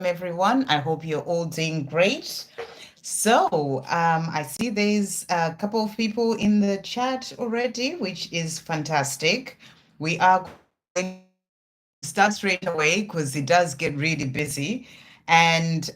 everyone. I hope you're all doing great. So, I see there's a couple of people in the chat already, which is fantastic. We are going to start straight away because it does get really busy. And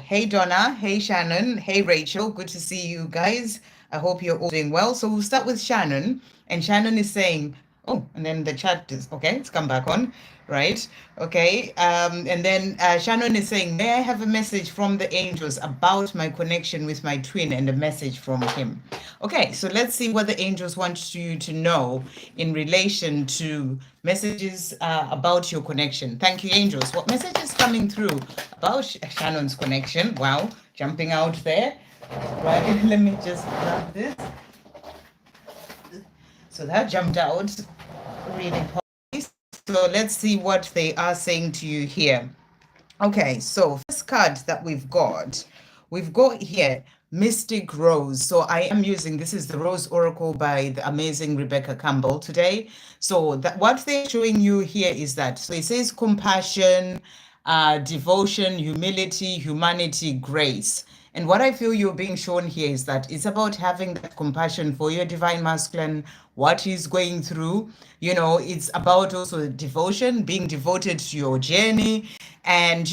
hey Donna, hey Shannon, hey Rachel, good to see you guys. I hope you're all doing well. So we'll start with Shannon, and Shannon is saying, oh, and then the chat is okay, it's come back on, right? Okay. And then Shannon is saying, may I have a message from the angels about my connection with my twin and a message from him? Okay, so let's see what the angels want you to know in relation to messages about your connection. Thank you, angels. What message is coming through about Shannon's connection? Wow, jumping out there. Right, let me just grab this. So that jumped out really. So let's see what they are saying to you here. Okay, so first card that we've got here, Mystic Rose. So I am using, this is the Rose Oracle by the amazing Rebecca Campbell today. So that what they're showing you here is that, so it says compassion, devotion, humility, humanity, grace. And what I feel you're being shown here is that it's about having that compassion for your divine masculine, what he's going through. You know, it's about also devotion, being devoted to your journey, and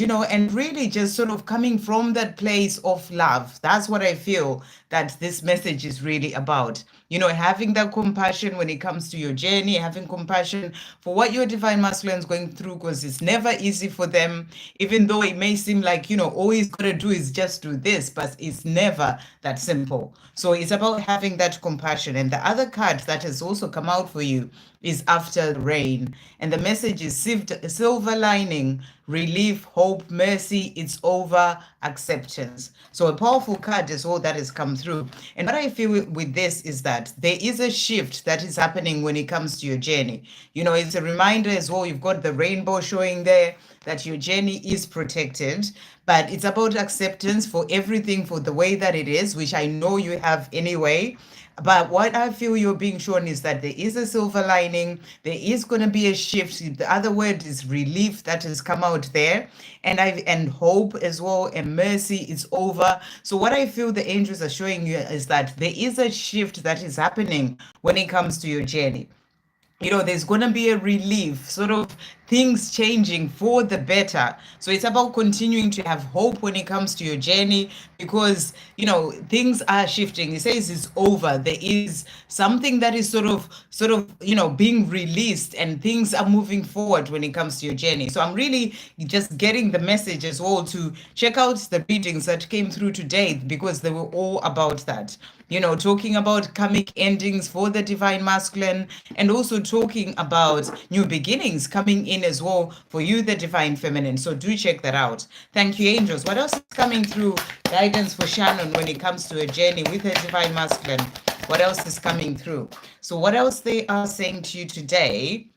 really just sort of coming from that place of love. That's what I feel that this message is really about. You know, having that compassion when it comes to your journey, having compassion for what your divine masculine is going through, because it's never easy for them, even though it may seem like, all he's got to do is just do this, but it's never that simple. So it's about having that compassion. And the other card that has also come out for you is After the Rain. And the message is silver lining, relief, hope, mercy, it's over, acceptance. So a powerful card is all that has come through. And what I feel with this is that there is a shift that is happening when it comes to your journey. It's a reminder as well. You've got the rainbow showing there that your journey is protected, but it's about acceptance for everything for the way that it is, which I know you have anyway. But what I feel you're being shown is that there is a silver lining. There is going to be a shift. The other word is relief that has come out there, and hope as well, and mercy is over. So what I feel the angels are showing you is that there is a shift that is happening when it comes to your journey. There's going to be a relief, sort of things changing for the better. So it's about continuing to have hope when it comes to your journey, because, things are shifting. It says it's over. There is something that is sort of, being released, and things are moving forward when it comes to your journey. So I'm really just getting the message as well to check out the readings that came through today, because they were all about that. Talking about karmic endings for the divine masculine, and also talking about new beginnings coming in as well for you, the divine feminine. So do check that out. Thank you, angels. What else is coming through? Guidance for Shannon when it comes to a journey with her divine masculine. What else is coming through? So what else they are saying to you today?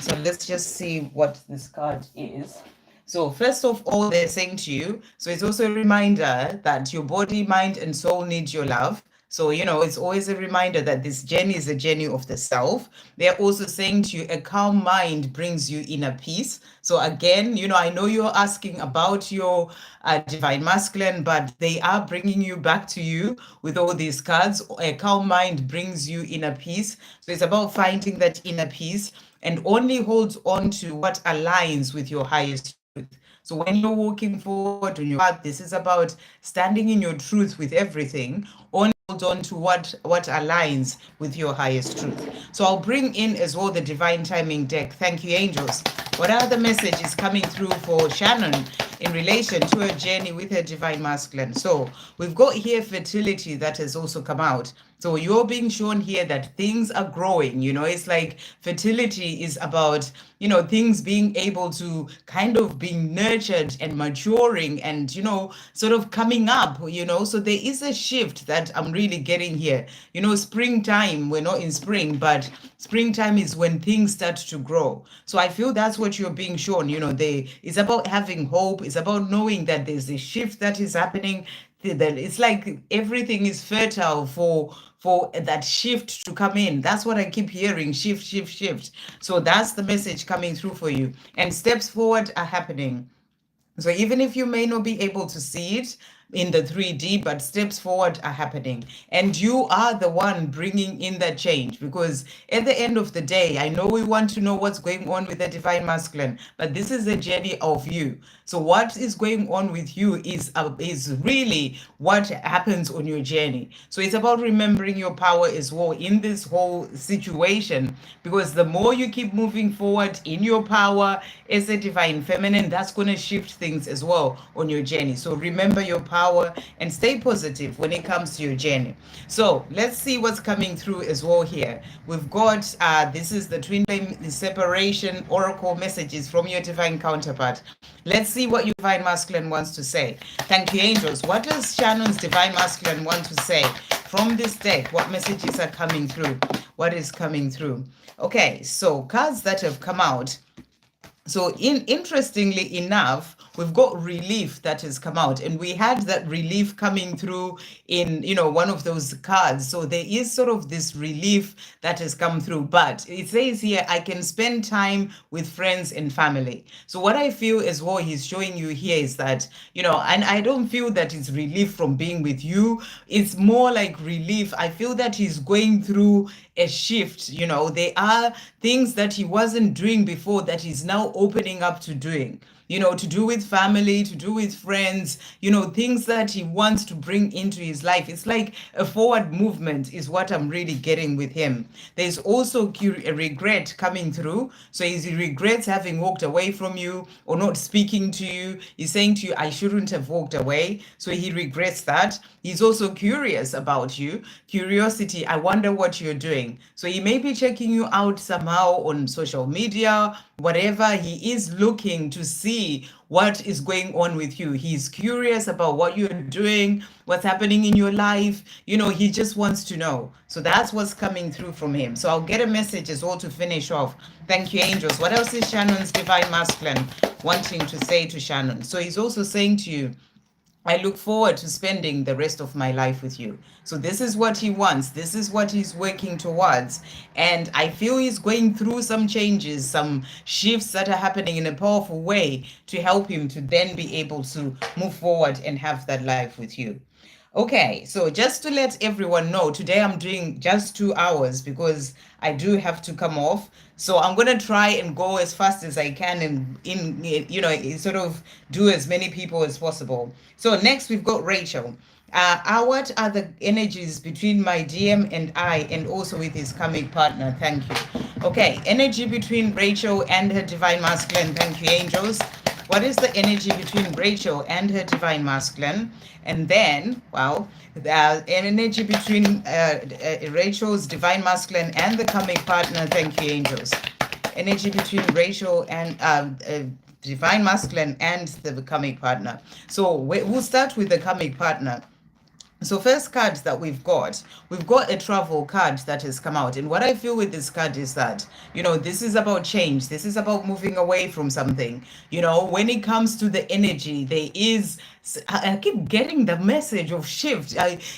So let's just see what this card is. So first of all, they're saying to you, so it's also a reminder that your body, mind, and soul need your love. So, it's always a reminder that this journey is a journey of the self. They're also saying to you, a calm mind brings you inner peace. So again, I know you're asking about your divine masculine, but they are bringing you back to you with all these cards. A calm mind brings you inner peace. So it's about finding that inner peace, and only holds on to what aligns with your highest truth. So when you're walking forward on your path, this is about standing in your truth with everything. Only hold on to what aligns with your highest truth. So I'll bring in as well the divine timing deck. Thank you, angels. What are the messages coming through for Shannon in relation to her journey with her divine masculine? So we've got here fertility that has also come out. So you're being shown here that things are growing. It's like fertility is about, things being able to kind of being nurtured and maturing and, sort of coming up, So there is a shift that I'm really getting here. Springtime, we're not in spring, but springtime is when things start to grow. So I feel that's what you're being shown. It's about having hope. It's about knowing that there's a shift that is happening. That it's like everything is fertile for that shift to come in. That's what I keep hearing, shift, shift, shift. So that's the message coming through for you. And steps forward are happening. So even if you may not be able to see it in the 3D, but steps forward are happening. And you are the one bringing in that change, because at the end of the day, I know we want to know what's going on with the divine masculine, but this is a journey of you. So what is going on with you is really what happens on your journey. So it's about remembering your power as well in this whole situation, because the more you keep moving forward in your power as a divine feminine, that's going to shift things as well on your journey. So remember your power and stay positive when it comes to your journey. So let's see what's coming through as well here. We've got this is the twin flame separation oracle messages from your divine counterpart. Let's see what your divine masculine wants to say. Thank you, angels. What does Shannon's divine masculine want to say from this deck? What messages are coming through? What is coming through? Okay, so cards that have come out. So interestingly enough, we've got relief that has come out, and we had that relief coming through in, one of those cards. So there is sort of this relief that has come through, but it says here, I can spend time with friends and family. So what I feel as well he's showing you here is that, and I don't feel that it's relief from being with you. It's more like relief. I feel that he's going through a shift. There are things that he wasn't doing before that he's now opening up to doing, to do with family, to do with friends, things that he wants to bring into his life. It's like a forward movement is what I'm really getting with him. There's also a regret coming through. So he regrets having walked away from you or not speaking to you. He's saying to you, I shouldn't have walked away. So he regrets that. He's also curious about you. Curiosity, I wonder what you're doing. So he may be checking you out somehow on social media, whatever. He is looking to see what is going on with you. He's curious about what you're doing, what's happening in your life. He just wants to know. So that's what's coming through from him. So I'll get a message as well to finish off. Thank you, angels. What else is Shannon's divine masculine wanting to say to Shannon? So he's also saying to you, I look forward to spending the rest of my life with you. So this is what he wants. This is what he's working towards. And I feel he's going through some changes, some shifts that are happening in a powerful way to help him to then be able to move forward and have that life with you. Okay, so just to let everyone know, today I'm doing just 2 hours because I do have to come off. So I'm going to try and go as fast as I can and sort of do as many people as possible. So next we've got Rachel. What are the energies between my DM and I, and also with his karmic partner? Thank you. Okay, energy between Rachel and her divine masculine. Thank you, angels. What is the energy between Rachel and her divine masculine? And then, the energy between Rachel's divine masculine and the karmic partner. Thank you, angels. Energy between Rachel and divine masculine and the karmic partner. So we'll start with the karmic partner. So first card that we've got a travel card that has come out. And what I feel with this card is that, this is about change. This is about moving away from something. When it comes to the energy, there is, I keep getting the message of shift.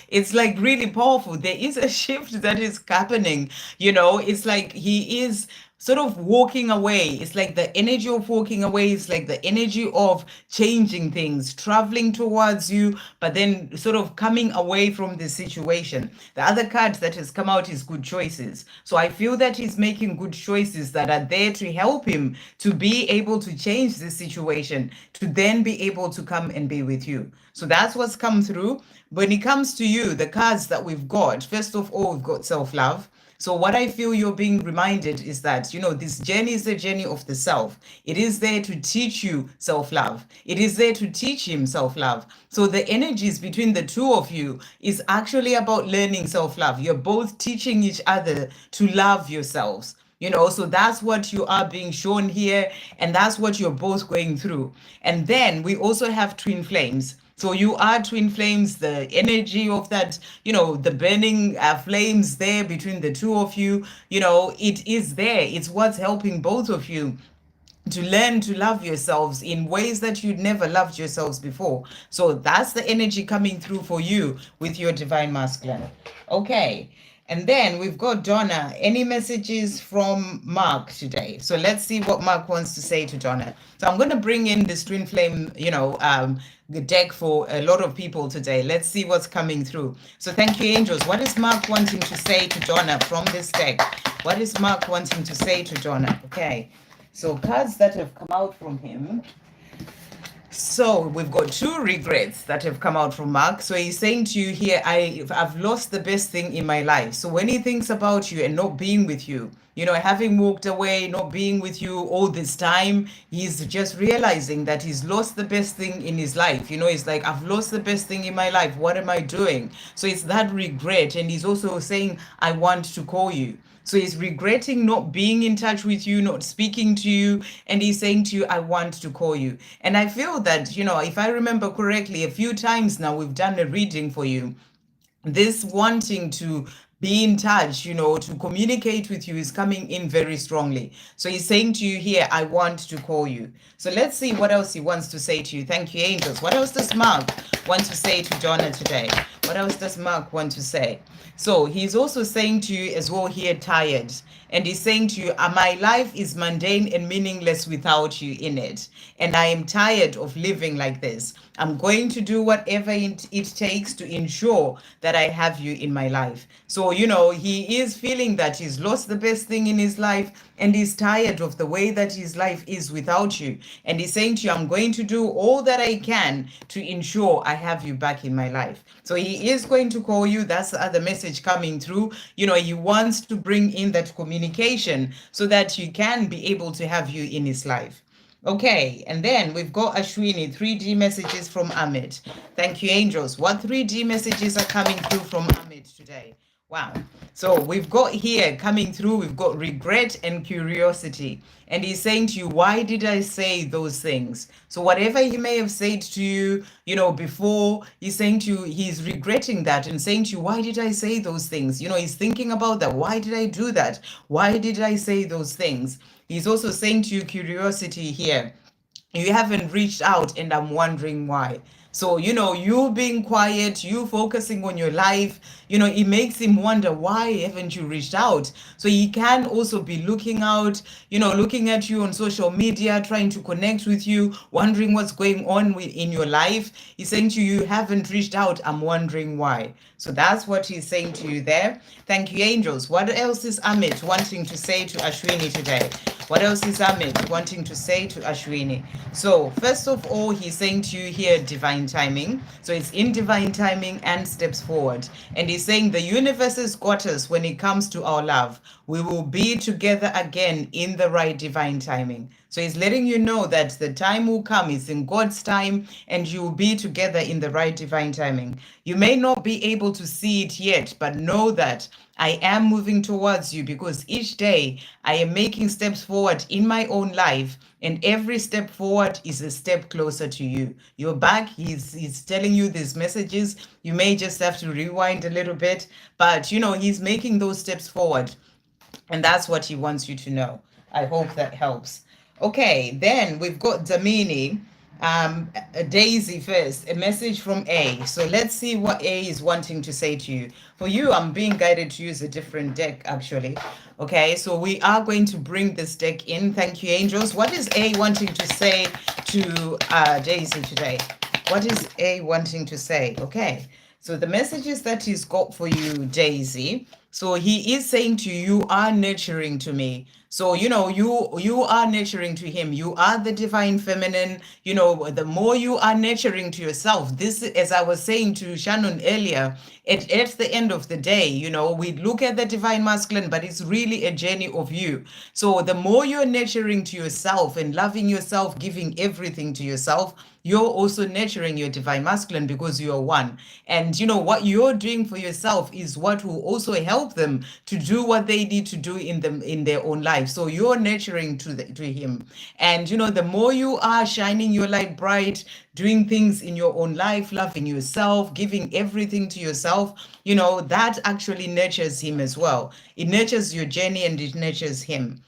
It's like really powerful. There is a shift that is happening. It's like he is sort of walking away. It's like the energy of walking away. It's like the energy of changing things, traveling towards you, but then sort of coming away from the situation. The other card that has come out is good choices. So I feel that he's making good choices that are there to help him to be able to change the situation, to then be able to come and be with you. So that's what's come through. When it comes to you, the cards that we've got, first of all, we've got self-love. So what I feel you're being reminded is that, this journey is the journey of the self. It is there to teach you self-love. It is there to teach him self-love. So the energies between the two of you is actually about learning self-love. You're both teaching each other to love yourselves. So that's what you are being shown here, and that's what you're both going through. And then we also have twin flames. So you are twin flames, the energy of that, the burning flames there between the two of you, it is there. It's what's helping both of you to learn to love yourselves in ways that you'd never loved yourselves before. So that's the energy coming through for you with your divine masculine. Okay. And then we've got Donna. Any messages from Mark today? So let's see what Mark wants to say to Donna. So I'm going to bring in this twin flame, the deck for a lot of people today. Let's see what's coming through. So thank you, angels. What is Mark wanting to say to Donna from this deck? What is Mark wanting to say to Donna? Okay. So cards that have come out from him. So we've got 2 regrets that have come out from Mark. So he's saying to you here, I've lost the best thing in my life. So when he thinks about you and not being with you, having walked away, not being with you all this time, he's just realizing that he's lost the best thing in his life. He's like, I've lost the best thing in my life. What am I doing? So it's that regret. And he's also saying, I want to call you. So he's regretting not being in touch with you, not speaking to you, and he's saying to you, I want to call you. And I feel that, if I remember correctly, a few times now we've done a reading for you. This wanting to be in touch, to communicate with you is coming in very strongly. So he's saying to you here, I want to call you. So let's see what else he wants to say to you. Thank you, angels. What else does Mark want to say to Donna today? What else does Mark want to say? So he's also saying to you as well here, tired. And he's saying to you, my life is mundane and meaningless without you in it. And I am tired of living like this. I'm going to do whatever it takes to ensure that I have you in my life. So, he is feeling that he's lost the best thing in his life and he's tired of the way that his life is without you. And he's saying to you, I'm going to do all that I can to ensure I have you back in my life. So he is going to call you. That's the other message coming through. He wants to bring in that communication so that you can be able to have you in his life. Okay, and then we've got Ashini, 3D messages from Amit. Thank you, angels. What 3D messages are coming through from Amit today? Wow. So we've got here coming through, we've got regret and curiosity. And he's saying to you, why did I say those things? So whatever he may have said to you, before, he's saying to you, he's regretting that and saying to you, why did I say those things? He's thinking about that. Why did I do that? Why did I say those things? He's also saying to you, curiosity here. You haven't reached out and I'm wondering why. So, you being quiet, you focusing on your life, it makes him wonder, why haven't you reached out? So he can also be looking out, looking at you on social media, trying to connect with you, wondering what's going on in your life. He's saying to you, you haven't reached out. I'm wondering why. So that's what he's saying to you there. Thank you, angels. What else is Amit wanting to say to Ashwini today? What else is Amit wanting to say to Ashwini? So first of all, he's saying to you here, divine timing. So it's in divine timing and steps forward. And he's saying the universe has got us when it comes to our love. We will be together again in the right divine timing. So he's letting you know that the time will come, it's in God's time, and you will be together in the right divine timing. You may not be able to see it yet, but know that I am moving towards you because each day I am making steps forward in my own life, and every step forward is a step closer to you. You're back. He's telling you these messages. You may just have to rewind a little bit, but he's making those steps forward, and that's what he wants you to know. I hope that helps. Okay, then we've got Damini. Daisy first, a message from A. So let's see what A is wanting to say to you. For you, I'm being guided to use a different deck, actually. Okay, so we are going to bring this deck in. Thank you, angels. What is A wanting to say to Daisy today? What is A wanting to say? Okay, so the messages that he's got for you, Daisy. So he is saying to you, you are nurturing to me. So, you are nurturing to him. You are the divine feminine. The more you are nurturing to yourself, this, as I was saying to Shannon earlier, at the end of the day, we look at the divine masculine, but it's really a journey of you. So the more you're nurturing to yourself and loving yourself, giving everything to yourself, you're also nurturing your divine masculine because you're one. And what you're doing for yourself is what will also help them to do what they need to do in their own life. So you're nurturing to him. And the more you are shining your light bright, doing things in your own life, loving yourself, giving everything to yourself, that actually nurtures him as well. It nurtures your journey and it nurtures him.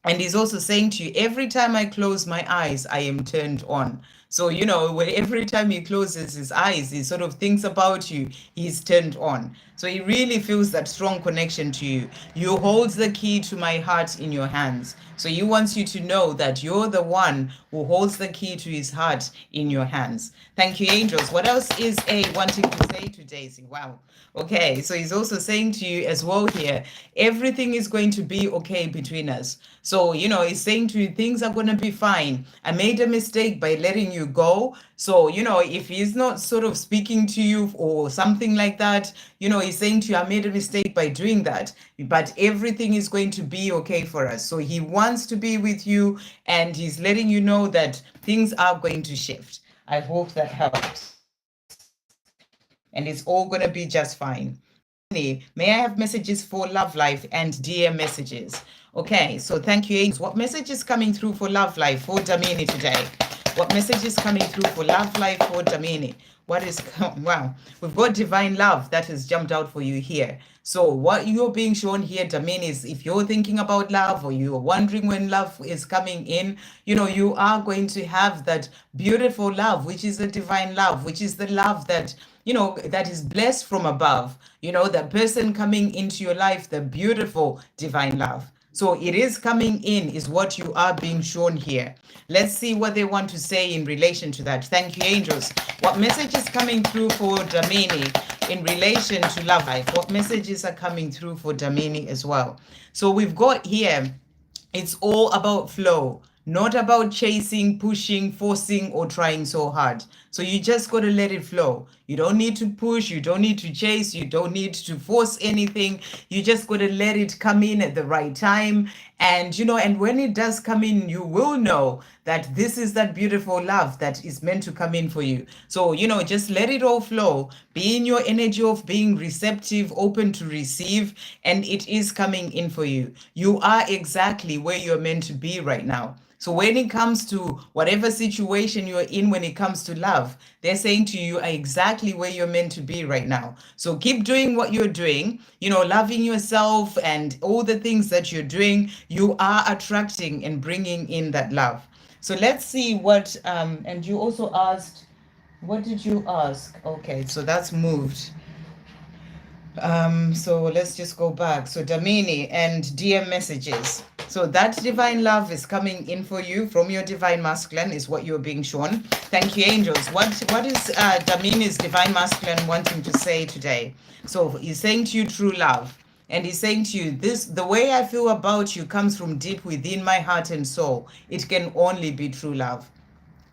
And he's also saying to you, every time I close my eyes, I am turned on. So, every time he closes his eyes, he sort of thinks about you, he's turned on. So he really feels that strong connection to you. You hold the key to my heart in your hands. So he wants you to know that you're the one who holds the key to his heart in your hands. Thank you, angels. What else is A wanting to say to Daisy? Wow. Okay, so he's also saying to you as well here, everything is going to be okay between us. So, he's saying to you, things are going to be fine. I made a mistake by letting you go. So, if he's not sort of speaking to you or something like that, he's saying to you, I made a mistake by doing that, but everything is going to be okay for us. So he wants to be with you and he's letting you know that things are going to shift. I hope that helps. And it's all going to be just fine. May I have messages for love life and dear messages? Okay, so thank you, angels. What message is coming through for love life for Damini today? What message is coming through for love life for Damini? Wow, we've got divine love that has jumped out for you here. So what you're being shown here, Damini, is if you're thinking about love or you're wondering when love is coming in, you are going to have that beautiful love, which is the divine love, which is the love that that is blessed from above, the person coming into your life, the beautiful divine love. So it is coming in is what you are being shown here. Let's see what they want to say in relation to that. Thank you, angels. What message is coming through for Damini in relation to love life? What messages are coming through for Damini as well? So we've got here, it's all about flow, not about chasing, pushing, forcing, or trying so hard. So you just got to let it flow. You don't need to push. You don't need to chase. You don't need to force anything. You just got to let it come in at the right time. And, and when it does come in, you will know that this is that beautiful love that is meant to come in for you. So, just let it all flow. Be in your energy of being receptive, open to receive, and it is coming in for you. You are exactly where you're meant to be right now. So when it comes to whatever situation you're in, when it comes to love, they're saying to you are exactly where you're meant to be right now. So keep doing what you're doing, loving yourself and all the things that you're doing. You are attracting and bringing in that love. So let's see what, and you also asked, what did you ask? Okay, so that's moved. So let's just go back. So Damini and DM messages. So that divine love is coming in for you from your divine masculine is what you're being shown. Thank you, angels. What is Damini's divine masculine wanting to say today? So he's saying to you true love. And he's saying to you, the way I feel about you comes from deep within my heart and soul. It can only be true love.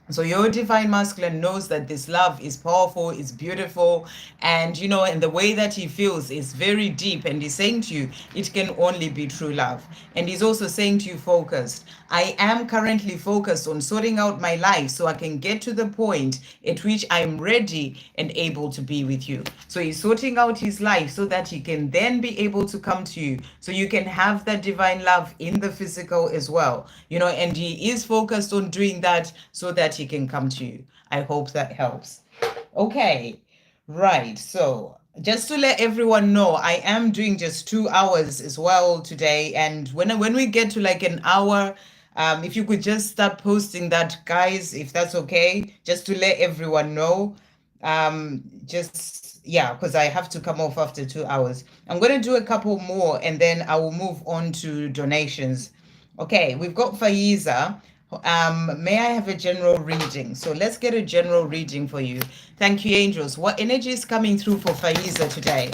So your divine masculine knows that this love is powerful, it's beautiful, and and the way that he feels is very deep. And he's saying to you, it can only be true love. And he's also saying to you, focused. I am currently focused on sorting out my life so I can get to the point at which I'm ready and able to be with you. So he's sorting out his life so that he can then be able to come to you. So you can have that divine love in the physical as well. And he is focused on doing that so that he can come to you. I hope that helps. Okay, right. So just to let everyone know, I am doing just 2 hours as well today. And when we get to like an hour, if you could just start posting that, guys, if that's okay, just to let everyone know. Because I have to come off after 2 hours. I'm going to do a couple more and then I will move on to donations. Okay, we've got Faiza. May I have a general reading? So let's get a general reading for you. Thank you, angels. What energy is coming through for Faiza today?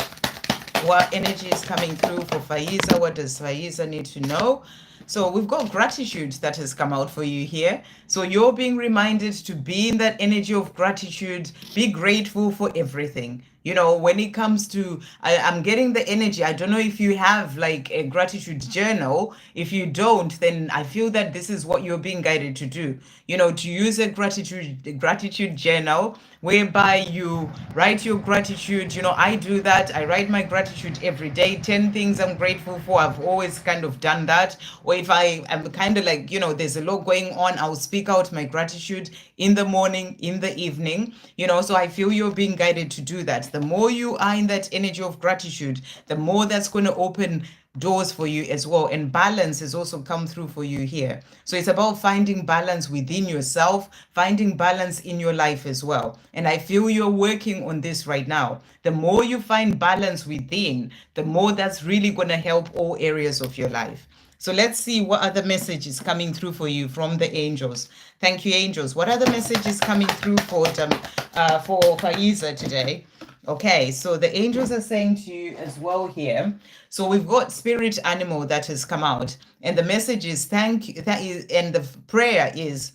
What energy is coming through for Faiza? What does Faiza need to know? So we've got gratitude that has come out for you here. So you're being reminded to be in that energy of gratitude. Be grateful for everything. When it comes to, I'm getting the energy. I don't know if you have like a gratitude journal. If you don't, then I feel that this is what you're being guided to do. To use a gratitude journal whereby you write your gratitude. I do that. I write my gratitude every day. 10 things I'm grateful for. I've always kind of done that. Or if I am kind of like, there's a lot going on, I'll speak out my gratitude in the morning, in the evening. So I feel you're being guided to do that. The The more you are in that energy of gratitude, the more that's going to open doors for you as well. And balance has also come through for you here. So it's about finding balance within yourself, finding balance in your life as well. And I feel you're working on this right now. The more you find balance within, the more that's really going to help all areas of your life. So let's see what other message is coming through for you from the angels. Thank you, angels. What other message is coming through for Faiza today? Okay, so the angels are saying to you as well here. So we've got spirit animal that has come out, and the message is thank you. And the prayer is,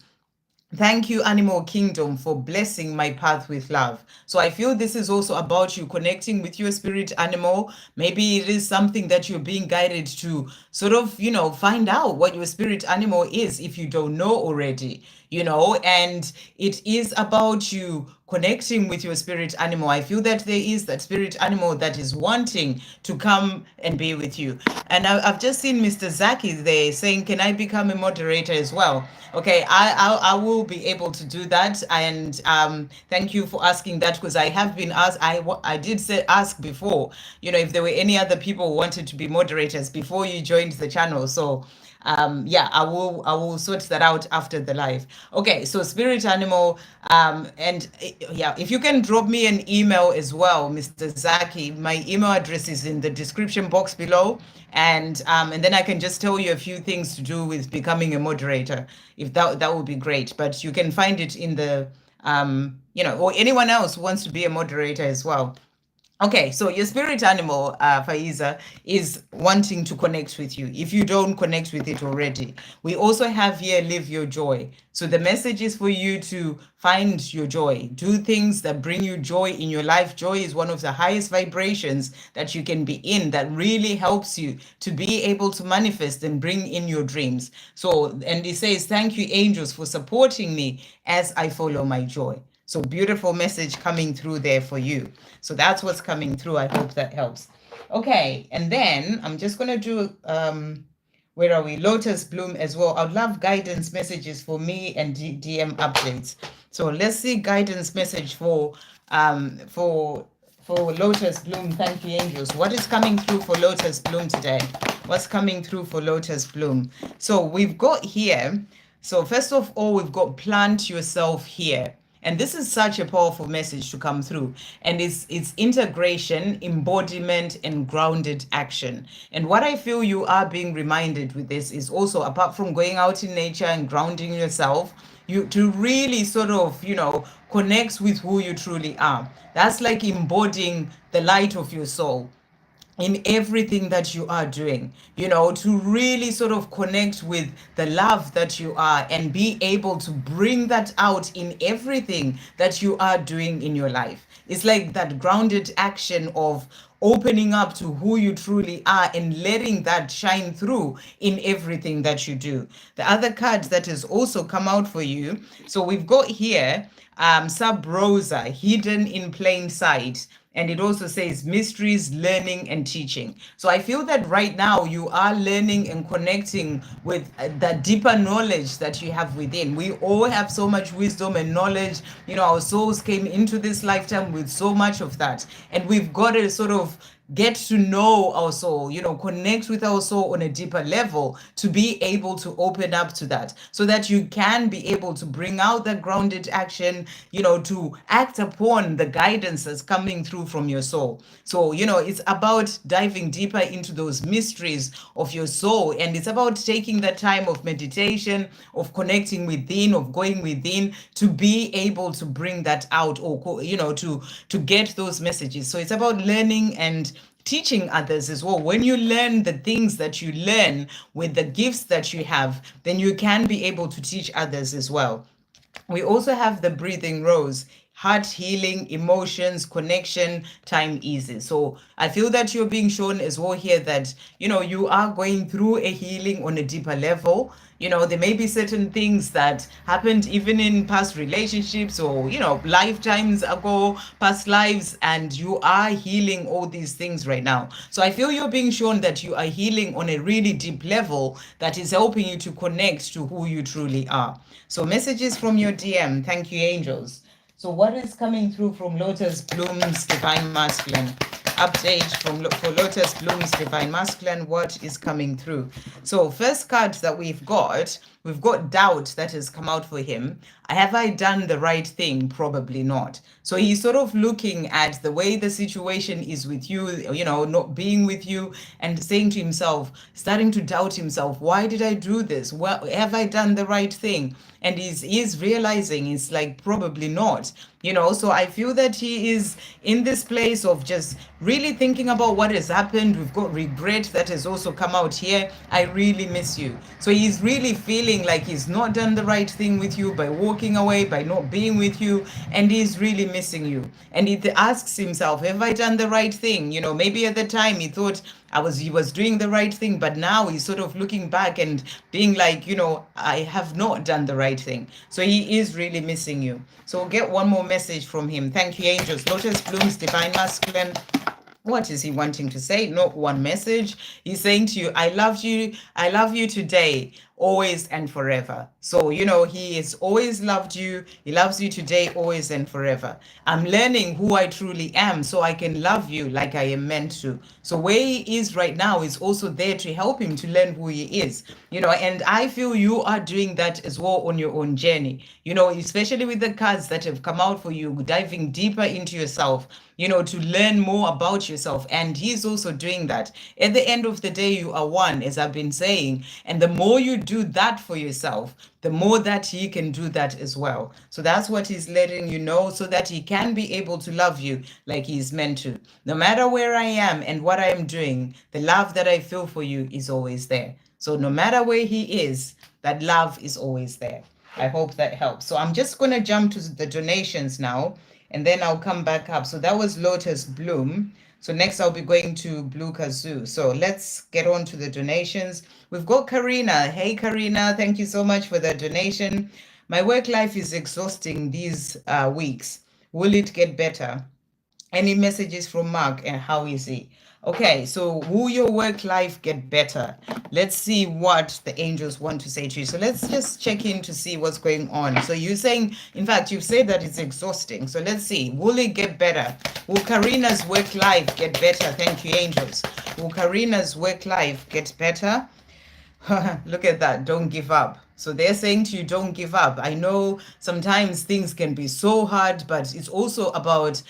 thank you, animal kingdom, for blessing my path with love. So I feel this is also about you connecting with your spirit animal. Maybe it is something that you're being guided to sort of, find out what your spirit animal is if you don't know already, and it is about you connecting with your spirit animal. I feel that there is that spirit animal that is wanting to come and be with you. And I've just seen Mr. Zaki there saying, can I become a moderator as well? Okay, I will be able to do that. And thank you for asking that, because I have been asked, I did ask before, if there were any other people who wanted to be moderators before you joined the channel. So yeah, I will sort that out after the live. Okay, so spirit animal, and yeah, if you can drop me an email as well, Mr. Zaki, my email address is in the description box below, and then I can just tell you a few things to do with becoming a moderator, if that would be great. But you can find it in the or anyone else who wants to be a moderator as well. Okay, so your spirit animal, Faiza, is wanting to connect with you if you don't connect with it already. We also have here, live your joy. So the message is for you to find your joy. Do things that bring you joy in your life. Joy is one of the highest vibrations that you can be in, that really helps you to be able to manifest and bring in your dreams. So, and it says, thank you, angels, for supporting me as I follow my joy. So beautiful message coming through there for you. So that's what's coming through. I hope that helps. Okay, and then I'm just going to do, where are we? Lotus Bloom as well. I'd love guidance messages for me and DM updates. So let's see guidance message for Lotus Bloom. Thank you, angels. What is coming through for Lotus Bloom today? What's coming through for Lotus Bloom? So we've got here, so first of all, we've got plant yourself here. And this is such a powerful message to come through. And it's integration, embodiment, and grounded action. And what I feel you are being reminded with this is also, apart from going out in nature and grounding yourself, you to really sort of, connect with who you truly are. That's like embodying the light of your soul in everything that you are doing, to really sort of connect with the love that you are and be able to bring that out in everything that you are doing in your life. It's like that grounded action of opening up to who you truly are and letting that shine through in everything that you do. The other card that has also come out for you, so we've got here Sub Rosa, hidden in plain sight. And it also says mysteries, learning, and teaching. So I feel that right now you are learning and connecting with that deeper knowledge that you have within. We all have so much wisdom and knowledge. Our souls came into this lifetime with so much of that. And we've got to sort of get to know our soul, connect with our soul on a deeper level to be able to open up to that, so that you can be able to bring out that grounded action, to act upon the guidance that's coming through from your soul. So, it's about diving deeper into those mysteries of your soul. And it's about taking that time of meditation, of connecting within, of going within to be able to bring that out, or, to get those messages. So it's about learning and teaching others as well. When you learn the things that you learn with the gifts that you have, then you can be able to teach others as well. We also have the breathing rose, heart healing, emotions, connection, time eases. So I feel that you're being shown as well here that, you are going through a healing on a deeper level. There may be certain things that happened even in past relationships or, lifetimes ago, past lives, and you are healing all these things right now. So I feel you're being shown that you are healing on a really deep level that is helping you to connect to who you truly are. So messages from your DM. Thank you, angels. So what is coming through from Lotus Bloom's Divine Masculine? Update for Lotus Bloom's Divine Masculine, what is coming through? So first card that we've got doubt that has come out for him. Have I done the right thing? Probably not. So he's sort of looking at the way the situation is with you, not being with you, and saying to himself, starting to doubt himself, why did I do this? Well, have I done the right thing? And he's realizing it's like probably not. So I feel that he is in this place of just really thinking about what has happened. We've got regret that has also come out here. I really miss you. So he's really feeling like he's not done the right thing with you by walking away, by not being with you, and he's really missing you. And he asks himself, have I done the right thing? Maybe at the time he thought he was doing the right thing, but now he's sort of looking back and being like, I have not done the right thing. So he is really missing you. So we'll get one more message from him. Thank you, angels. Lotus Bloom's Divine Masculine. What is he wanting to say? Not one message. He's saying to you, I love you today, always and forever. So, he has always loved you. He loves you today, always and forever. I'm learning who I truly am so I can love you like I am meant to. So where he is right now is also there to help him to learn who he is, and I feel you are doing that as well on your own journey, especially with the cards that have come out for you, diving deeper into yourself, to learn more about yourself. And he's also doing that. At the end of the day, you are one, as I've been saying. And the more you do that for yourself, the more that he can do that as well. So that's what he's letting you know, so that he can be able to love you like he's meant to. No matter where I am and what I am doing, the love that I feel for you is always there. So no matter where he is, that love is always there. I hope that helps. So I'm just going to jump to the donations now, and then I'll come back up. So that was Lotus Bloom. So next I'll be going to Blue Kazoo. So let's get on to the donations. We've got Karina. Hey, Karina, thank you so much for the donation. My work life is exhausting these weeks. Will it get better? Any messages from Mark, and how is he? Okay, so will your work life get better? Let's see what the angels want to say to you. So let's just check in to see what's going on. So you're saying, in fact, you've said that it's exhausting. So let's see, will it get better? Will Karina's work life get better? Thank you, angels. Will Karina's work life get better? Look at that, don't give up. So they're saying to you, don't give up. I know sometimes things can be so hard, but it's also about,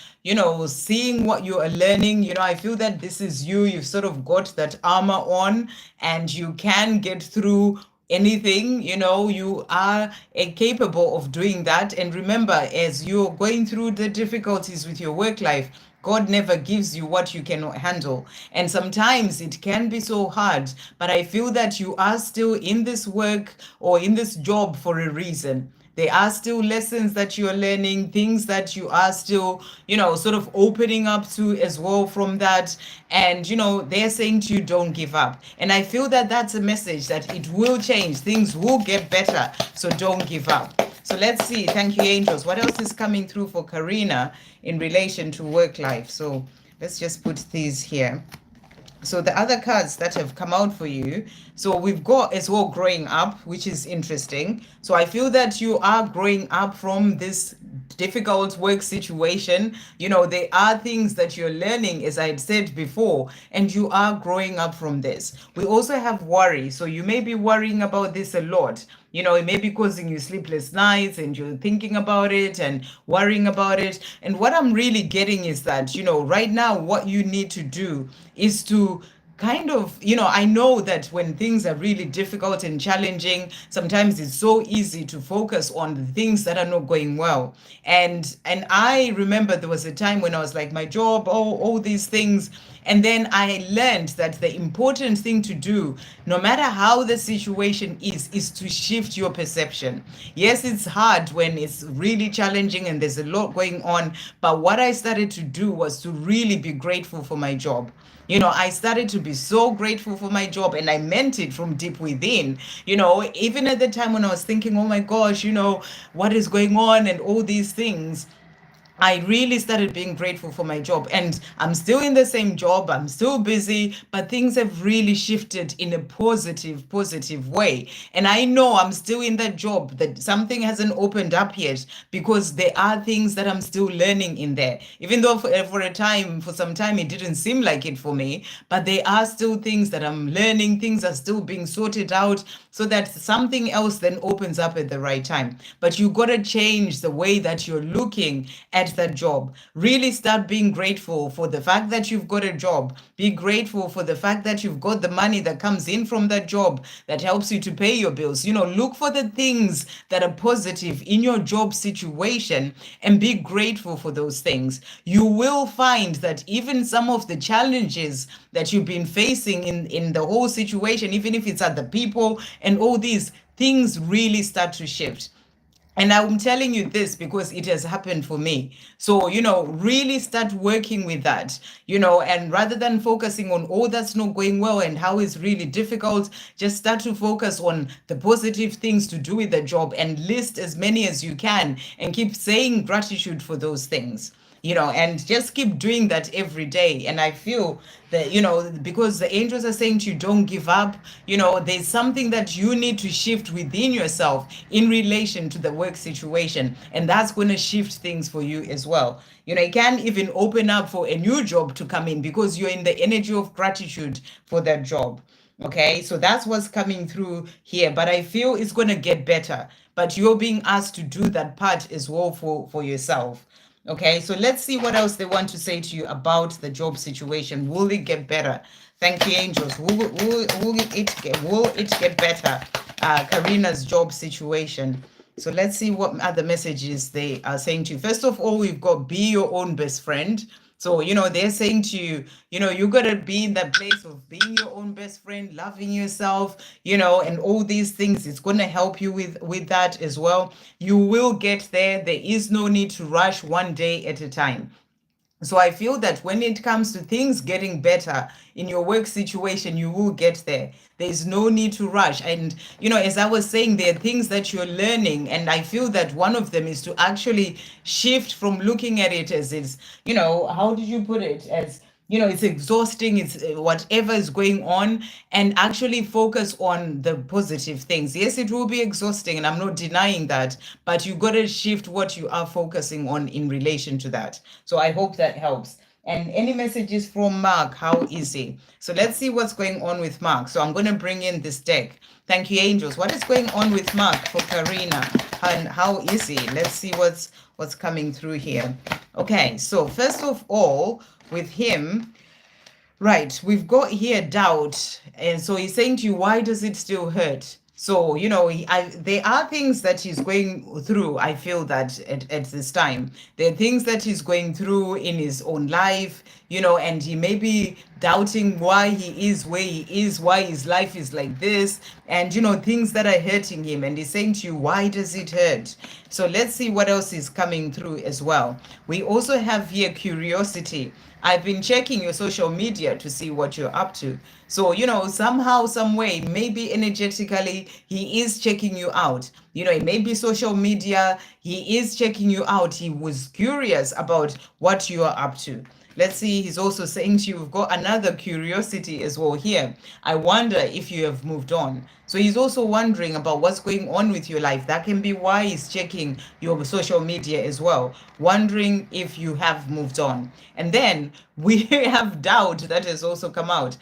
seeing what you are learning. I feel that this is you. You've sort of got that armor on, and you can get through anything. You are capable of doing that. And remember, as you're going through the difficulties with your work life, God never gives you what you cannot handle. And sometimes it can be so hard, but I feel that you are still in this work or in this job for a reason. There are still lessons that you are learning, things that you are still, sort of opening up to as well from that. And, they're saying to you, don't give up. And I feel that that's a message that it will change. Things will get better. So don't give up. So let's see. Thank you, angels. What else is coming through for Karina in relation to work life? So let's just put these here. So the other cards that have come out for you, so we've got as well growing up, which is interesting. So I feel that you are growing up from this difficult work situation. There are things that you're learning, as I had said before, and you are growing up from this. We also have worry. So you may be worrying about this a lot. It may be causing you sleepless nights, and you're thinking about it and worrying about it. And what I'm really getting is that, right now, what you need to do is to kind of, I know that when things are really difficult and challenging, sometimes it's so easy to focus on the things that are not going well. And I remember there was a time when I was like, my job, all these things. And then I learned that the important thing to do, no matter how the situation is to shift your perception. Yes, it's hard when it's really challenging and there's a lot going on. But what I started to do was to really be grateful for my job. I started to be so grateful for my job, and I meant it from deep within. Even at the time when I was thinking, oh my gosh, what is going on and all these things, I really started being grateful for my job, and I'm still in the same job. I'm still busy, but things have really shifted in a positive way. And I know I'm still in that job, that something hasn't opened up yet, because there are things that I'm still learning in there. Even though for some time, it didn't seem like it for me, but there are still things that I'm learning. Things are still being sorted out so that something else then opens up at the right time. But you got to change the way that you're looking at that job. Really start being grateful for the fact that you've got a job. Be grateful for the fact that you've got the money that comes in from that job that helps you to pay your bills. Look for the things that are positive in your job situation and be grateful for those things. You will find that even some of the challenges that you've been facing in the whole situation, even if it's other people and all these things, really start to shift. And I'm telling you this because it has happened for me. So, really start working with that, and rather than focusing on all that's not going well and how it's really difficult, just start to focus on the positive things to do with the job and list as many as you can and keep saying gratitude for those things. And just keep doing that every day. And I feel that, because the angels are saying to you, don't give up, there's something that you need to shift within yourself in relation to the work situation. And that's going to shift things for you as well. You can even open up for a new job to come in because you're in the energy of gratitude for that job. Okay, so that's what's coming through here. But I feel it's going to get better. But you're being asked to do that part as well for yourself. Okay, so let's see what else they want to say to you about the job situation. Will it get better? Thank you, angels. Will it get better? Karina's job situation. So let's see what other messages they are saying to you. First of all, we've got be your own best friend. So, they're saying to you, you got to be in that place of being your own best friend, loving yourself, and all these things. It's going to help you with that as well. You will get there. There is no need to rush one day at a time. So I feel that when it comes to things getting better in your work situation, you will get there. There's no need to rush. And, as I was saying, there are things that you're learning. And I feel that one of them is to actually shift from looking at it as it's, how did you put it? As, it's exhausting, it's whatever is going on, and actually focus on the positive things. Yes, it will be exhausting, and I'm not denying that, but you got to shift what you are focusing on in relation to that. So I hope that helps. And any messages from Mark? How is he? So let's see what's going on with Mark. So I'm going to bring in this deck. Thank you, angels. What is going on with Mark for Karina? And how is he? Let's see what's coming through here. Okay, so first of all, with him, right, we've got here doubt. And so he's saying to you, why does it still hurt? So, there are things that he's going through. I feel that at this time, there are things that he's going through in his own life, and he may be doubting why he is where he is, why his life is like this, and, things that are hurting him. And he's saying to you, why does it hurt? So let's see what else is coming through as well. We also have here curiosity. I've been checking your social media to see what you're up to. So, somehow, some way, maybe energetically, he is checking you out. It may be social media, he is checking you out. He was curious about what you are up to. Let's see, he's also saying to you, we've got another curiosity as well here. I wonder if you have moved on. So he's also wondering about what's going on with your life. That can be why he's checking your social media as well, wondering if you have moved on. And then we have doubt that has also come out.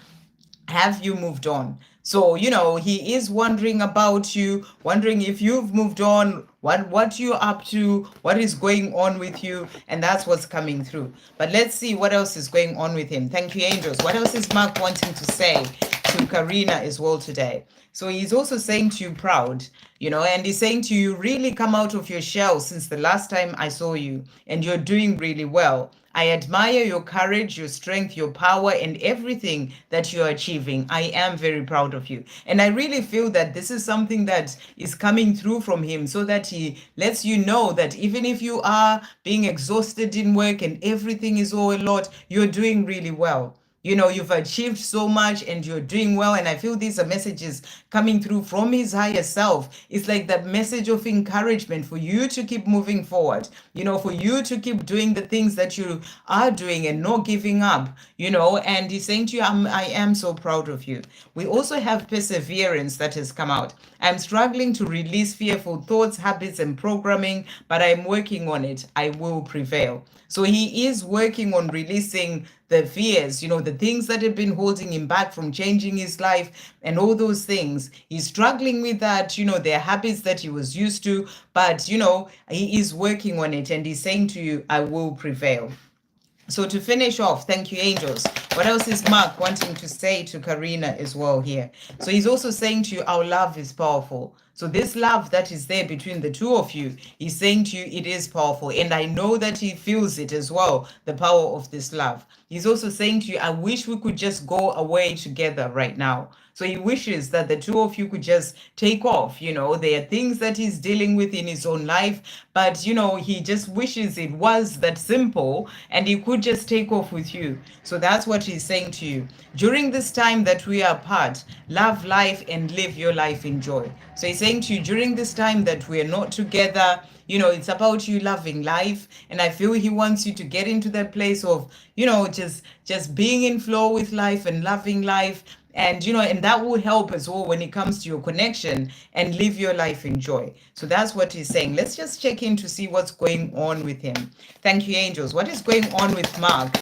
Have you moved on? So, he is wondering about you, wondering if you've moved on, what you're up to, what is going on with you, and that's what's coming through. But let's see what else is going on with him. Thank you, angels. What else is Mark wanting to say to Karina as well today? So he's also saying to you, proud, and he's saying to you, really come out of your shell since the last time I saw you, and you're doing really well. I admire your courage, your strength, your power, and everything that you're achieving. I am very proud of you. And I really feel that this is something that is coming through from him so that he lets you know that even if you are being exhausted in work and everything is all a lot, you're doing really well. You know, you've achieved so much and you're doing well. And I feel these are messages coming through from his higher self. It's like that message of encouragement for you to keep moving forward, you know, for you to keep doing the things that you are doing and not giving up, you know. And he's saying to you, I am so proud of you. We also have perseverance that has come out. I'm struggling to release fearful thoughts, habits, and programming, but I'm working on it. I will prevail. So he is working on releasing the fears, you know, the things that have been holding him back from changing his life and all those things. He's struggling with that, you know, there are habits that he was used to, but, you know, he is working on it and he's saying to you, I will prevail. So to finish off, thank you, angels. What else is Mark wanting to say to Karina as well here? So he's also saying to you, our love is powerful. So this love that is there between the two of you, he's saying to you, it is powerful. And I know that he feels it as well, the power of this love. He's also saying to you, I wish we could just go away together right now. So he wishes that the two of you could just take off. You know, there are things that he's dealing with in his own life, but, you know, he just wishes it was that simple and he could just take off with you. So that's what he's saying to you. During this time that we are apart, love life and live your life in joy. So he's saying to you, during this time that we're not together, you know, it's about you loving life. And I feel he wants you to get into that place of, you know, just being in flow with life and loving life. And, you know, and that will help as well when it comes to your connection and live your life in joy. So that's what he's saying. Let's just check in to see what's going on with him. Thank you, angels. What is going on with Mark?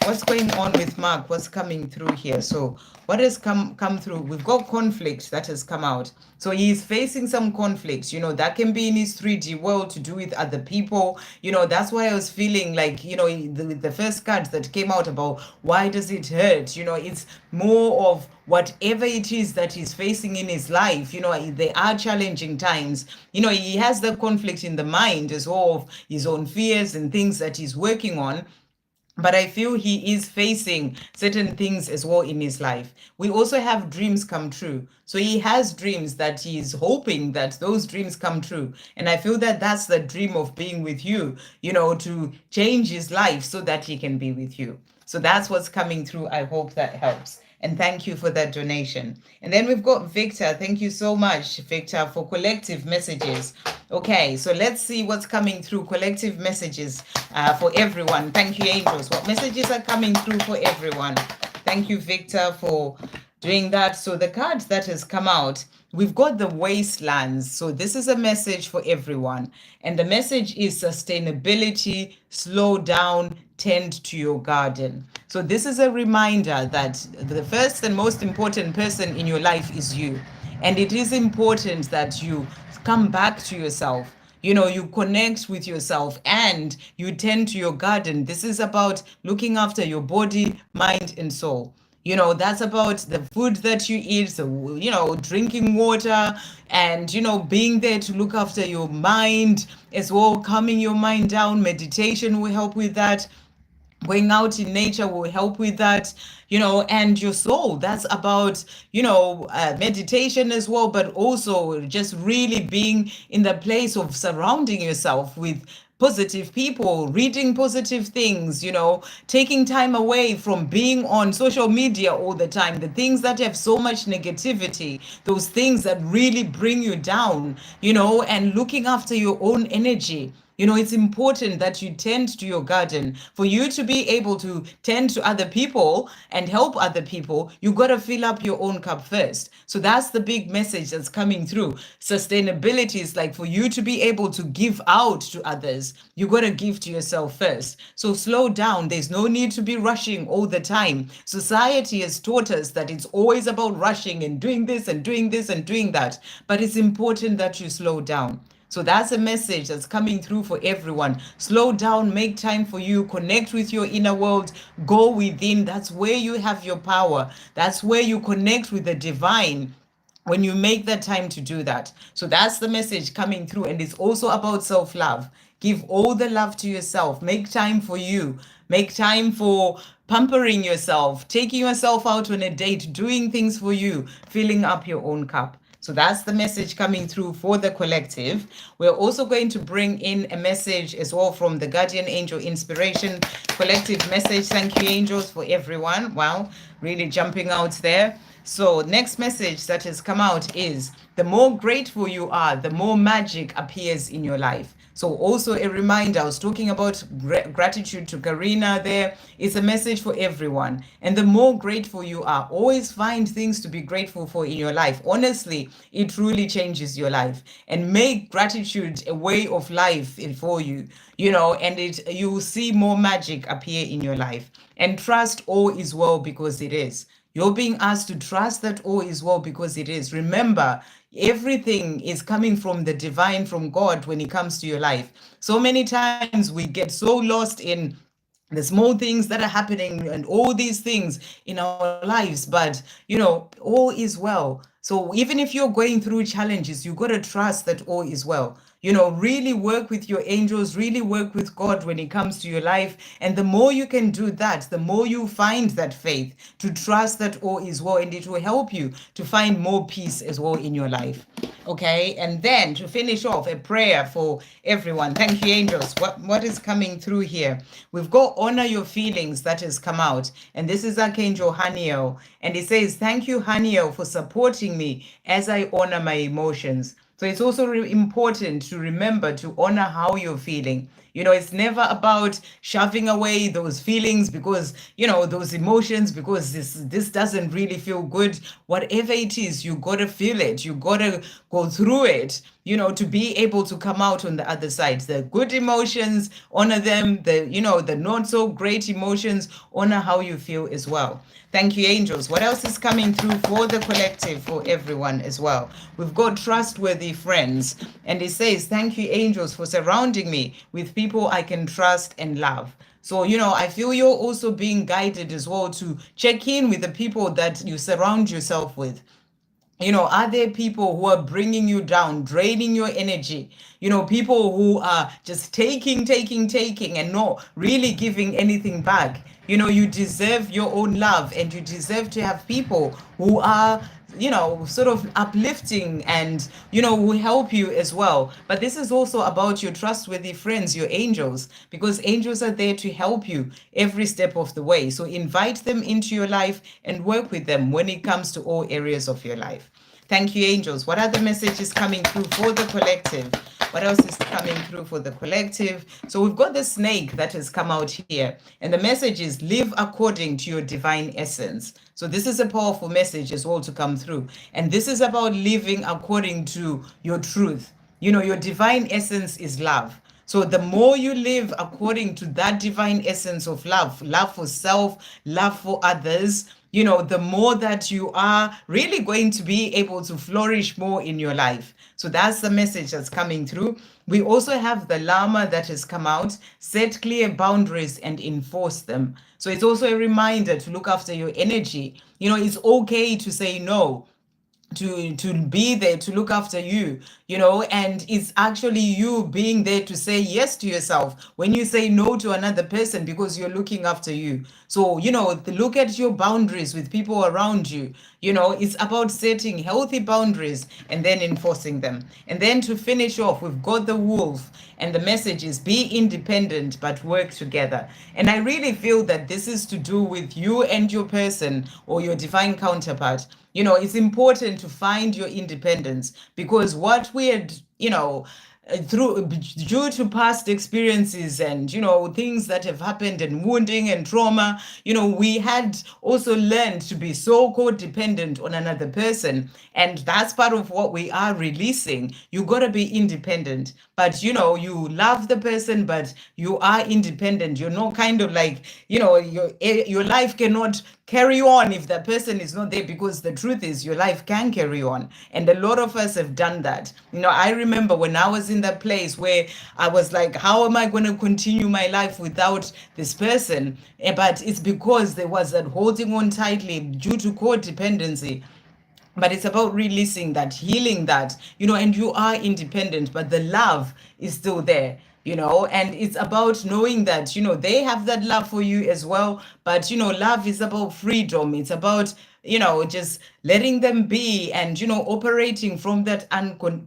What's going on with Mark? What's coming through here? So what has come through? We've got conflict that has come out. So he's facing some conflicts, you know, that can be in his 3D world to do with other people. You know, that's why I was feeling like, you know, the first card that came out about why does it hurt? You know, it's more of whatever it is that he's facing in his life. You know, they are challenging times. You know, he has the conflict in the mind as well of his own fears and things that he's working on. But I feel he is facing certain things as well in his life. We also have dreams come true. So he has dreams that he's hoping that those dreams come true. And I feel that that's the dream of being with you, you know, to change his life so that he can be with you. So that's what's coming through. I hope that helps. And thank you for that donation. And then we've got Victor. Thank you so much, Victor, for collective messages. Okay, so let's see what's coming through. Collective messages for everyone. Thank you, angels. What messages are coming through for everyone? Thank you, Victor, for doing that. So the card that has come out, we've got the wastelands. So this is a message for everyone. And the message is sustainability, slow down, tend to your garden. So this is a reminder that the first and most important person in your life is you. And it is important that you come back to yourself. You know, you connect with yourself and you tend to your garden. This is about looking after your body, mind, and soul. You know, that's about the food that you eat, so, you know, drinking water and, you know, being there to look after your mind as well, calming your mind down. Meditation will help with that. Going out in nature will help with that, you know, and your soul. That's about, you know, meditation as well, but also just really being in the place of surrounding yourself with positive people, reading positive things, you know, taking time away from being on social media all the time, the things that have so much negativity, those things that really bring you down, you know, and looking after your own energy. You know, it's important that you tend to your garden. For you to be able to tend to other people and help other people, you got to fill up your own cup first. So that's the big message that's coming through. Sustainability is like for you to be able to give out to others, you got to give to yourself first. So slow down. There's no need to be rushing all the time. Society has taught us that it's always about rushing and doing this and doing this and doing that. But it's important that you slow down. So that's a message that's coming through for everyone. Slow down, make time for you, connect with your inner world, go within. That's where you have your power. That's where you connect with the divine when you make that time to do that. So that's the message coming through. And it's also about self-love. Give all the love to yourself. Make time for you. Make time for pampering yourself, taking yourself out on a date, doing things for you, filling up your own cup. So So that's the message coming through for the collective. We're also going to bring in a message as well from the Guardian Angel Inspiration Collective message. Thank you, angels, for everyone. Wow, really jumping out there. So next message that has come out is the more grateful you are, the more magic appears in your life. So also a reminder, I was talking about gratitude to Karina there. It's a message for everyone. And the more grateful you are, always find things to be grateful for in your life. Honestly, it truly changes your life. And make gratitude a way of life for you, and you will see more magic appear in your life. And trust all is well because it is. You're being asked to trust that all is well because it is. Remember, everything is coming from the divine, from God when it comes to your life. So many times we get so lost in the small things that are happening and all these things in our lives, but all is well. So even if you're going through challenges, you got to trust that all is well. Really work with your angels, really work with God when it comes to your life. And the more you can do that, the more you find that faith to trust that all is well, and it will help you to find more peace as well in your life. Okay, and then to finish off, a prayer for everyone. Thank you, angels. What is coming through here? We've got honor your feelings that has come out, and this is Archangel Haniel, and it says, thank you, Haniel, for supporting me as I honor my emotions. So it's also really important to remember to honor how you're feeling. It's never about shoving away those feelings because, those emotions, because this doesn't really feel good. Whatever it is, you got to feel it. You got to go through it, to be able to come out on the other side. The good emotions, honor them. The not so great emotions, honor how you feel as well. Thank you, angels. What else is coming through for the collective, for everyone as well? We've got trustworthy friends. And it says, thank you, angels, for surrounding me with people I can trust and love. So, I feel you're also being guided as well to check in with the people that you surround yourself with. Are there people who are bringing you down, draining your energy? People who are just taking, and not really giving anything back. You deserve your own love, and you deserve to have people who are sort of uplifting and will help you as well. But this is also about your trustworthy friends, your angels, because angels are there to help you every step of the way. So invite them into your life and work with them when it comes to all areas of your life. Thank you, angels. What other messages coming through for the collective? What else is coming through for the collective? So we've got the snake that has come out here. And the message is live according to your divine essence. So this is a powerful message as well to come through. And this is about living according to your truth. Your divine essence is love. So the more you live according to that divine essence of love for self, love for others, the more that you are really going to be able to flourish more in your life. So that's the message that's coming through. We also have the Llama that has come out, set clear boundaries and enforce them. So it's also a reminder to look after your energy. It's okay to say no, to be there to look after you, and it's actually you being there to say yes to yourself when you say no to another person because you're looking after you. So look at your boundaries with people around you. It's about setting healthy boundaries and then enforcing them. And then to finish off, we've got the wolf, and the message is be independent but work together. And I really feel that this is to do with you and your person or your divine counterpart. It's important to find your independence, because what we had, due to past experiences and things that have happened and wounding and trauma, we had also learned to be so codependent on another person, and that's part of what we are releasing. You got to be independent, but you love the person, but you are independent. You're not kind of like your life cannot carry on if that person is not there, because the truth is your life can carry on, and a lot of us have done that. I remember when I was in that place where I was like, how am I going to continue my life without this person? But it's because there was that holding on tightly due to codependency. But it's about releasing that, healing that, and you are independent, but the love is still there. And it's about knowing that, they have that love for you as well. But, love is about freedom. It's about just letting them be and, operating from that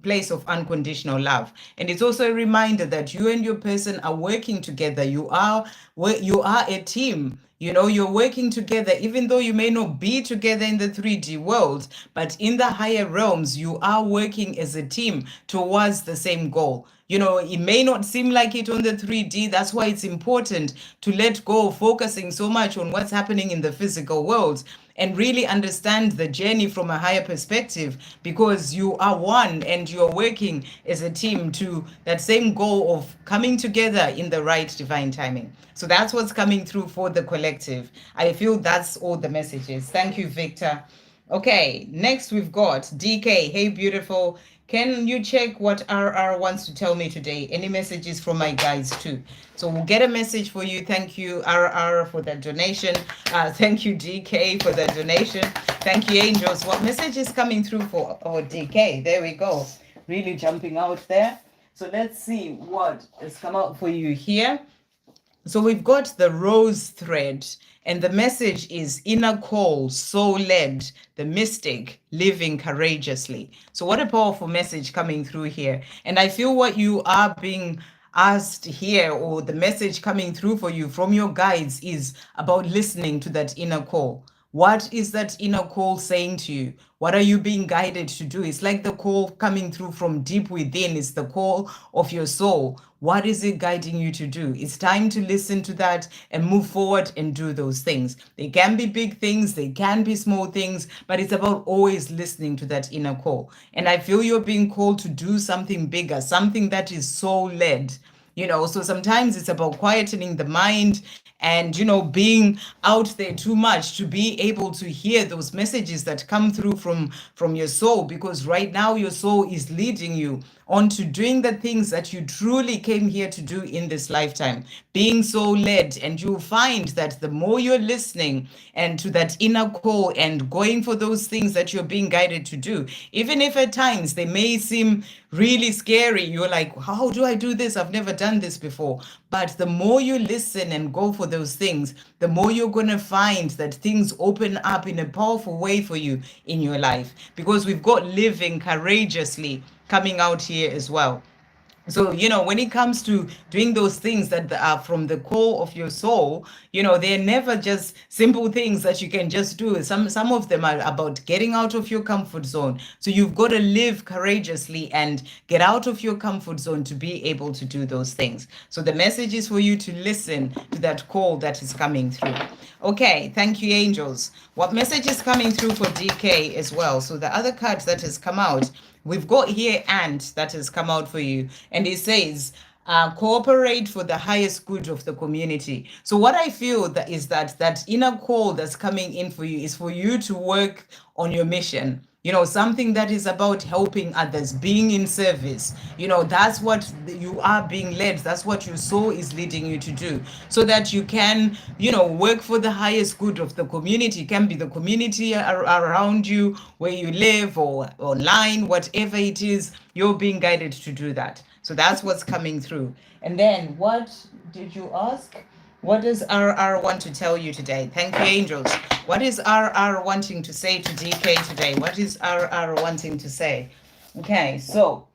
place of unconditional love. And it's also a reminder that you and your person are working together. You are a team. You're working together, even though you may not be together in the 3D world, but in the higher realms, you are working as a team towards the same goal. It may not seem like it on the 3D. That's why it's important to let go of focusing so much on what's happening in the physical world and really understand the journey from a higher perspective, because you are one and you're working as a team to that same goal of coming together in the right divine timing. So that's what's coming through for the collective. I feel that's all the messages. Thank you, Victor. Okay, next we've got DK. Hey, beautiful. Can you check what RR wants to tell me today? Any messages from my guys too? So we'll get a message for you. Thank you, RR, for that donation. Thank you, DK, for that donation. Thank you, angels. What message is coming through for DK? There we go. Really jumping out there. So let's see what has come out for you here. So we've got the rose thread, and the message is inner call, soul led, the mystic living courageously. So what a powerful message coming through here. And I feel what you are being asked here, or the message coming through for you from your guides, is about listening to that inner call. What is that inner call saying to you? What are you being guided to do? It's like the call coming through from deep within. It's the call of your soul. What is it guiding you to do? It's time to listen to that and move forward and do those things. They can be big things, they can be small things, but it's about always listening to that inner call. And I feel you're being called to do something bigger, something that is soul led. So sometimes it's about quietening the mind and, being out there too much to be able to hear those messages that come through from your soul, because right now your soul is leading you onto doing the things that you truly came here to do in this lifetime, being soul led. And you'll find that the more you're listening and to that inner call and going for those things that you're being guided to do, even if at times they may seem really scary, you're like, how do I do this? I've never done this before. But the more you listen and go for those things, the more you're going to find that things open up in a powerful way for you in your life, because we've got living courageously coming out here as well. So, when it comes to doing those things that are from the core of your soul, they're never just simple things that you can just do. Some of them are about getting out of your comfort zone. So you've got to live courageously and get out of your comfort zone to be able to do those things. So the message is for you to listen to that call that is coming through. Okay, thank you, angels. What message is coming through for DK as well? So the other card that has come out, we've got here Ant that has come out for you, and it says, cooperate for the highest good of the community. So what I feel that is that inner call that's coming in for you is for you to work on your mission. Something that is about helping others, being in service. That's what you are being led. That's what your soul is leading you to do, so that you can, work for the highest good of the community. It can be the community around you, where you live, or online, whatever it is, you're being guided to do that. So that's what's coming through. And then what did you ask? What does RR want to tell you today? Thank you, angels. What is RR wanting to say to DK today? What is RR wanting to say? Okay, so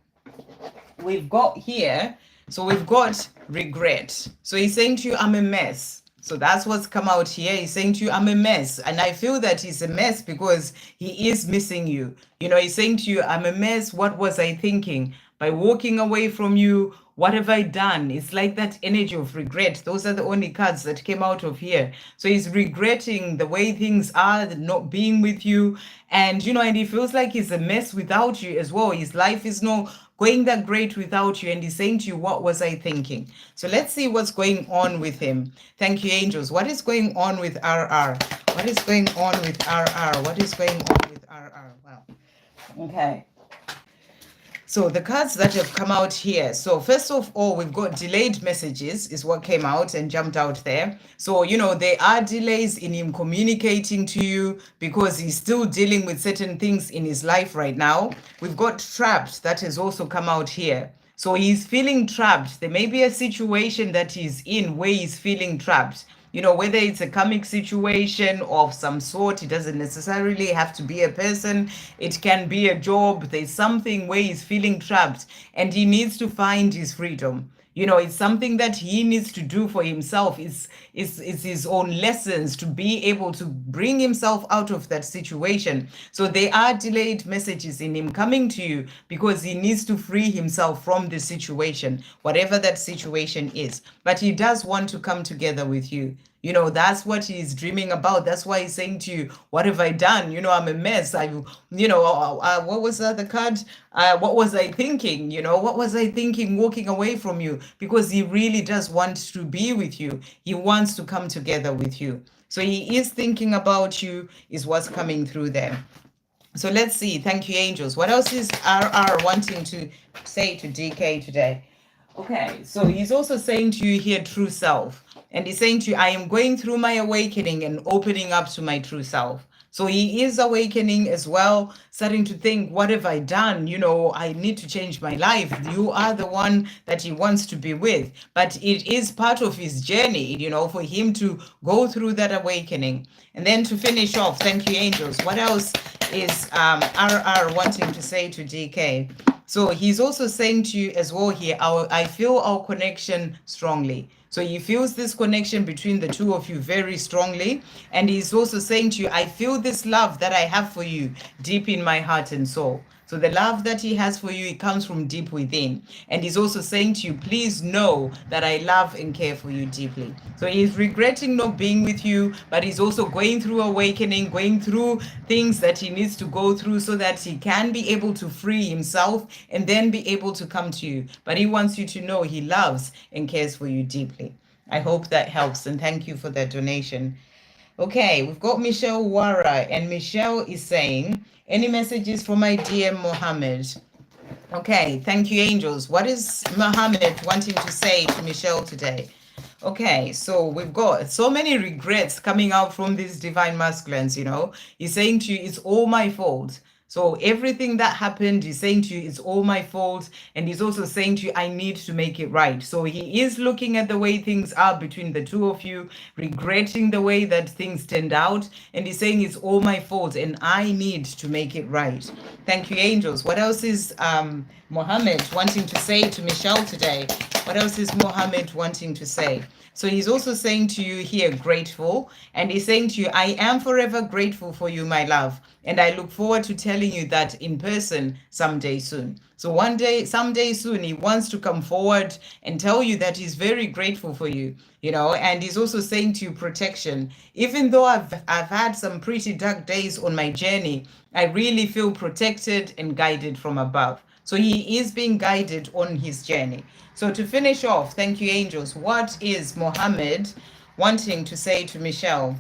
we've got here, we've got regret. So he's saying to you, I'm a mess. So that's what's come out here. He's saying to you, I'm a mess. And I feel that he's a mess because he is missing you. He's saying to you, I'm a mess. What was I thinking? By walking away from you, what have I done? It's like that energy of regret. Those are the only cards that came out of here. So he's regretting the way things are, not being with you. And, and he feels like he's a mess without you as well. His life is not going that great without you. And he's saying to you, what was I thinking? So let's see what's going on with him. Thank you, angels. What is going on with RR? What is going on with RR? What is going on with RR? Wow. Okay. So the cards that have come out here. So first of all, we've got delayed messages is what came out and jumped out there. So, there are delays in him communicating to you because he's still dealing with certain things in his life right now. We've got trapped that has also come out here. So he's feeling trapped. There may be a situation that he's in where he's feeling trapped. you know, whether it's a karmic situation of some sort. It doesn't necessarily have to be a person. It can be a job. There's something where he's feeling trapped and he needs to find his freedom. You know, it's something that he needs to do for himself. It's his own lessons to be able to bring himself out of that situation. So there are delayed messages in him coming to you because he needs to free himself from the situation, whatever that situation is. But he does want to come together with you. You know, that's what he's dreaming about. That's why he's saying to you, what have I done? You know, I'm a mess. What was the other card? What was I thinking? You know, what was I thinking walking away from you? Because he really does want to be with you. He wants to come together with you. So he is thinking about you, is what's coming through there. So let's see. Thank you, angels. What else is RR wanting to say to DK today? Okay, so he's also saying to you here, true self. And he's saying to you, I am going through my awakening and opening up to my true self. So he is awakening as well, starting to think, what have I done? You know, I need to change my life. You are the one that he wants to be with. But it is part of his journey, you know, for him to go through that awakening. And then to finish off, thank you, angels. What else is RR wanting to say to DK? So he's also saying to you as well here, I feel our connection strongly. So he feels this connection between the two of you very strongly. And he's also saying to you, I feel this love that I have for you deep in my heart and soul. So the love that he has for you, it comes from deep within. And he's also saying to you, please know that I love and care for you deeply. So he's regretting not being with you, but he's also going through awakening, going through things that he needs to go through so that he can be able to free himself and then be able to come to you. But he wants you to know he loves and cares for you deeply. I hope that helps. And thank you for that donation. Okay, we've got Michelle Wara, and Michelle is saying, any messages for my dear Mohammed? Okay, thank you, angels. What is Mohammed wanting to say to Michelle today? Okay, so we've got so many regrets coming out from these divine masculines, you know. He's saying to you, it's all my fault. So everything that happened, he's saying to you, it's all my fault. And he's also saying to you, I need to make it right. So he is looking at the way things are between the two of you, regretting the way that things turned out. And he's saying it's all my fault and I need to make it right. Thank you, angels. What else is Mohammed wanting to say to Michelle today? What else is Mohammed wanting to say? So he's also saying to you here, grateful. And he's saying to you, I am forever grateful for you, my love. And I look forward to telling you that in person someday soon. So someday soon, he wants to come forward and tell you that he's very grateful for you, you know, and he's also saying to you protection. Even though I've had some pretty dark days on my journey, I really feel protected and guided from above. So he is being guided on his journey. So to finish off, thank you, angels. What is Mohammed wanting to say to Michelle?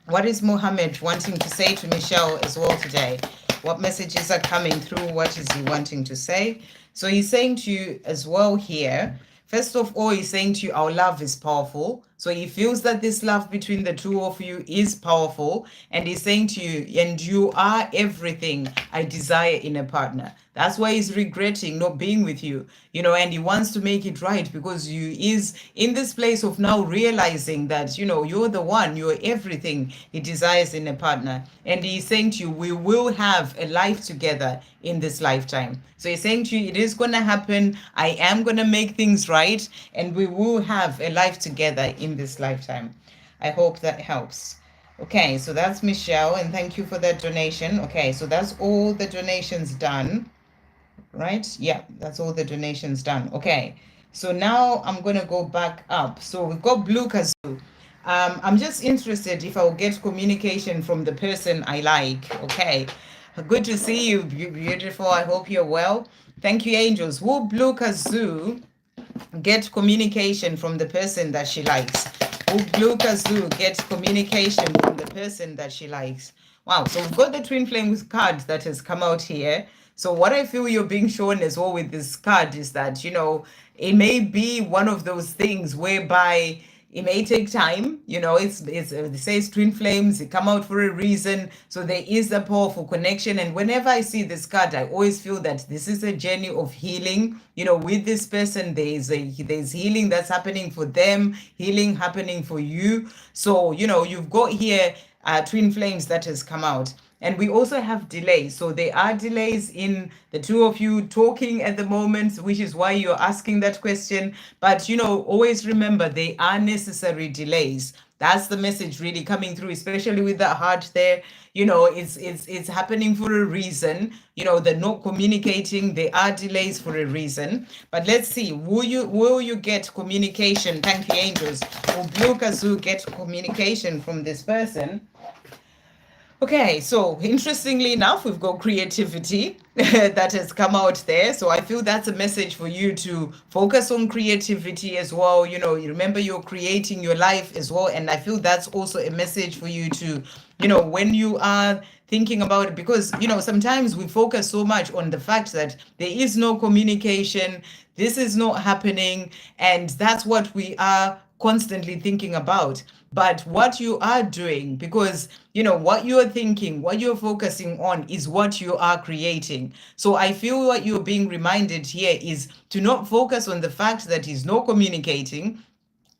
What is Mohammed wanting to say to Michelle as well today? What messages are coming through? What is he wanting to say? So he's saying to you as well here, first of all, he's saying to you, our love is powerful. So he feels that this love between the two of you is powerful. And he's saying to you, and you are everything I desire in a partner. That's why he's regretting not being with you, you know, and he wants to make it right because you is in this place of now realizing that, you know, you're the one, you're everything he desires in a partner. And he's saying to you, we will have a life together in this lifetime. So he's saying to you, it is going to happen. I am going to make things right. And we will have a life together in this lifetime. I hope that helps. Okay, so that's Michelle. And thank you for that donation. Okay, so that's all the donations done. Right? Yeah, that's all the donations done. Okay, so now I'm going to go back up. So we've got Blue Kazoo. I'm just interested if I'll get communication from the person I like. Okay, good to see you, beautiful. I hope you're well. Thank you, angels. Will Blue Kazoo get communication from the person that she likes? Will Blue Kazoo get communication from the person that she likes? Wow, so we've got the Twin Flames card that has come out here. So what I feel you're being shown as well with this card is that, you know, it may be one of those things whereby It may take time, it says twin flames, they come out for a reason. So there is a powerful connection. And whenever I see this card, I always feel that this is a journey of healing. With this person, there's healing that's happening for them, healing happening for you. So, you've got here twin flames that has come out. And we also have delays. So there are delays in the two of you talking at the moment, which is why you're asking that question. But, always remember they are necessary delays. That's the message really coming through, especially with that heart there. It's happening for a reason. They're not communicating. There are delays for a reason. But let's see, will you get communication? Thank you, angels. Will Blue Kazoo get communication from this person? Okay, so interestingly enough, we've got creativity that has come out there. So I feel that's a message for you to focus on creativity as well. You remember you're creating your life as well. And I feel that's also a message for you to, when you are thinking about it, because, sometimes we focus so much on the fact that there is no communication, this is not happening, and that's what we are constantly thinking about. But what you are doing, because what you're thinking, what you're focusing on is what you are creating. So I feel what you're being reminded here is to not focus on the fact that he's not communicating.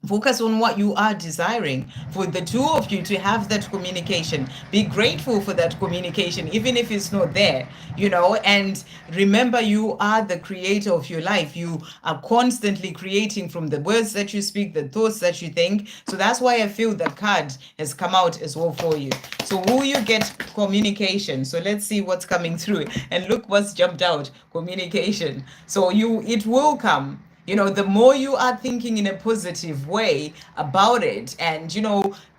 Focus on what you are desiring for the two of you to have that communication. Be grateful for that communication, even if it's not there, and remember you are the creator of your life. You are constantly creating from the words that you speak, the thoughts that you think. So that's why I feel the card has come out as well for you. So will you get communication? So let's see what's coming through. And look what's jumped out, communication. So it will come. The more you are thinking in a positive way about it and,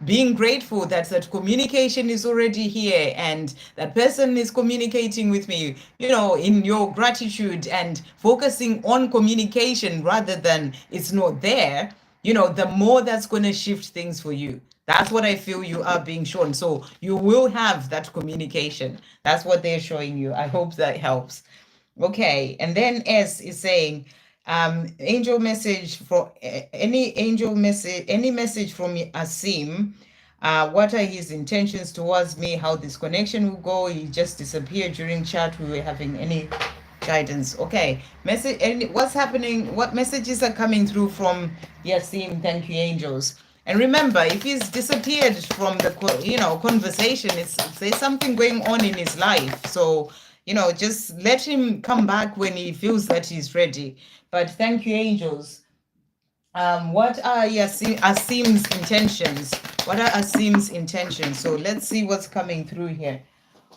being grateful that communication is already here and that person is communicating with me, in your gratitude and focusing on communication rather than it's not there, the more that's going to shift things for you. That's what I feel you are being shown. So you will have that communication. That's what they're showing you. I hope that helps. Okay. And then S is saying, angel message for any message from Asim. What are his intentions towards me? How this connection will go? He just disappeared during chat. We were having any guidance. Okay, message. And what's happening? What messages are coming through from Yasim? Thank you, angels. And remember, if he's disappeared from the conversation, there's something going on in his life. So just let him come back when he feels that he's ready. But thank you, angels. What are Asim's intentions? What are Asim's intentions? So let's see what's coming through here.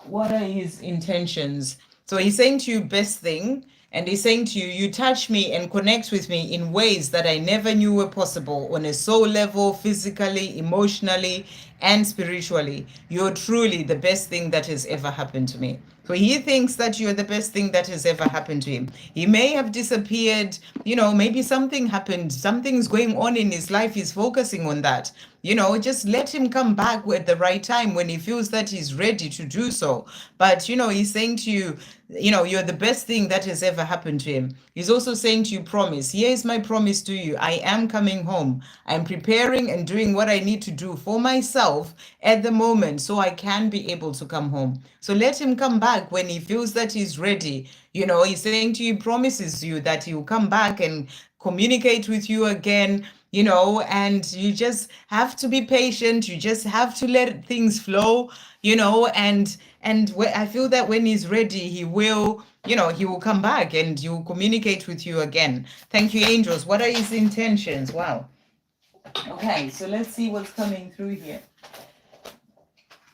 What are his intentions? So he's saying to you, best thing. And he's saying to you, you touch me and connect with me in ways that I never knew were possible on a soul level, physically, emotionally, and spiritually. You're truly the best thing that has ever happened to me. So he thinks that you're the best thing that has ever happened to him. He may have disappeared, maybe something happened, something's going on in his life. He's focusing on that. Just let him come back at the right time when he feels that he's ready to do so. But, he's saying to you, you're the best thing that has ever happened to him. He's also saying to you, promise. Here is my promise to you. I am coming home. I'm preparing and doing what I need to do for myself at the moment so I can be able to come home. So let him come back when he feels that he's ready. He's saying to you, promises you that he will come back and communicate with you again. And you just have to be patient. You just have to let things flow, and I feel that when he's ready, he will come back and he will communicate with you again. Thank you, angels. What are his intentions? Wow. Okay, so let's see what's coming through here.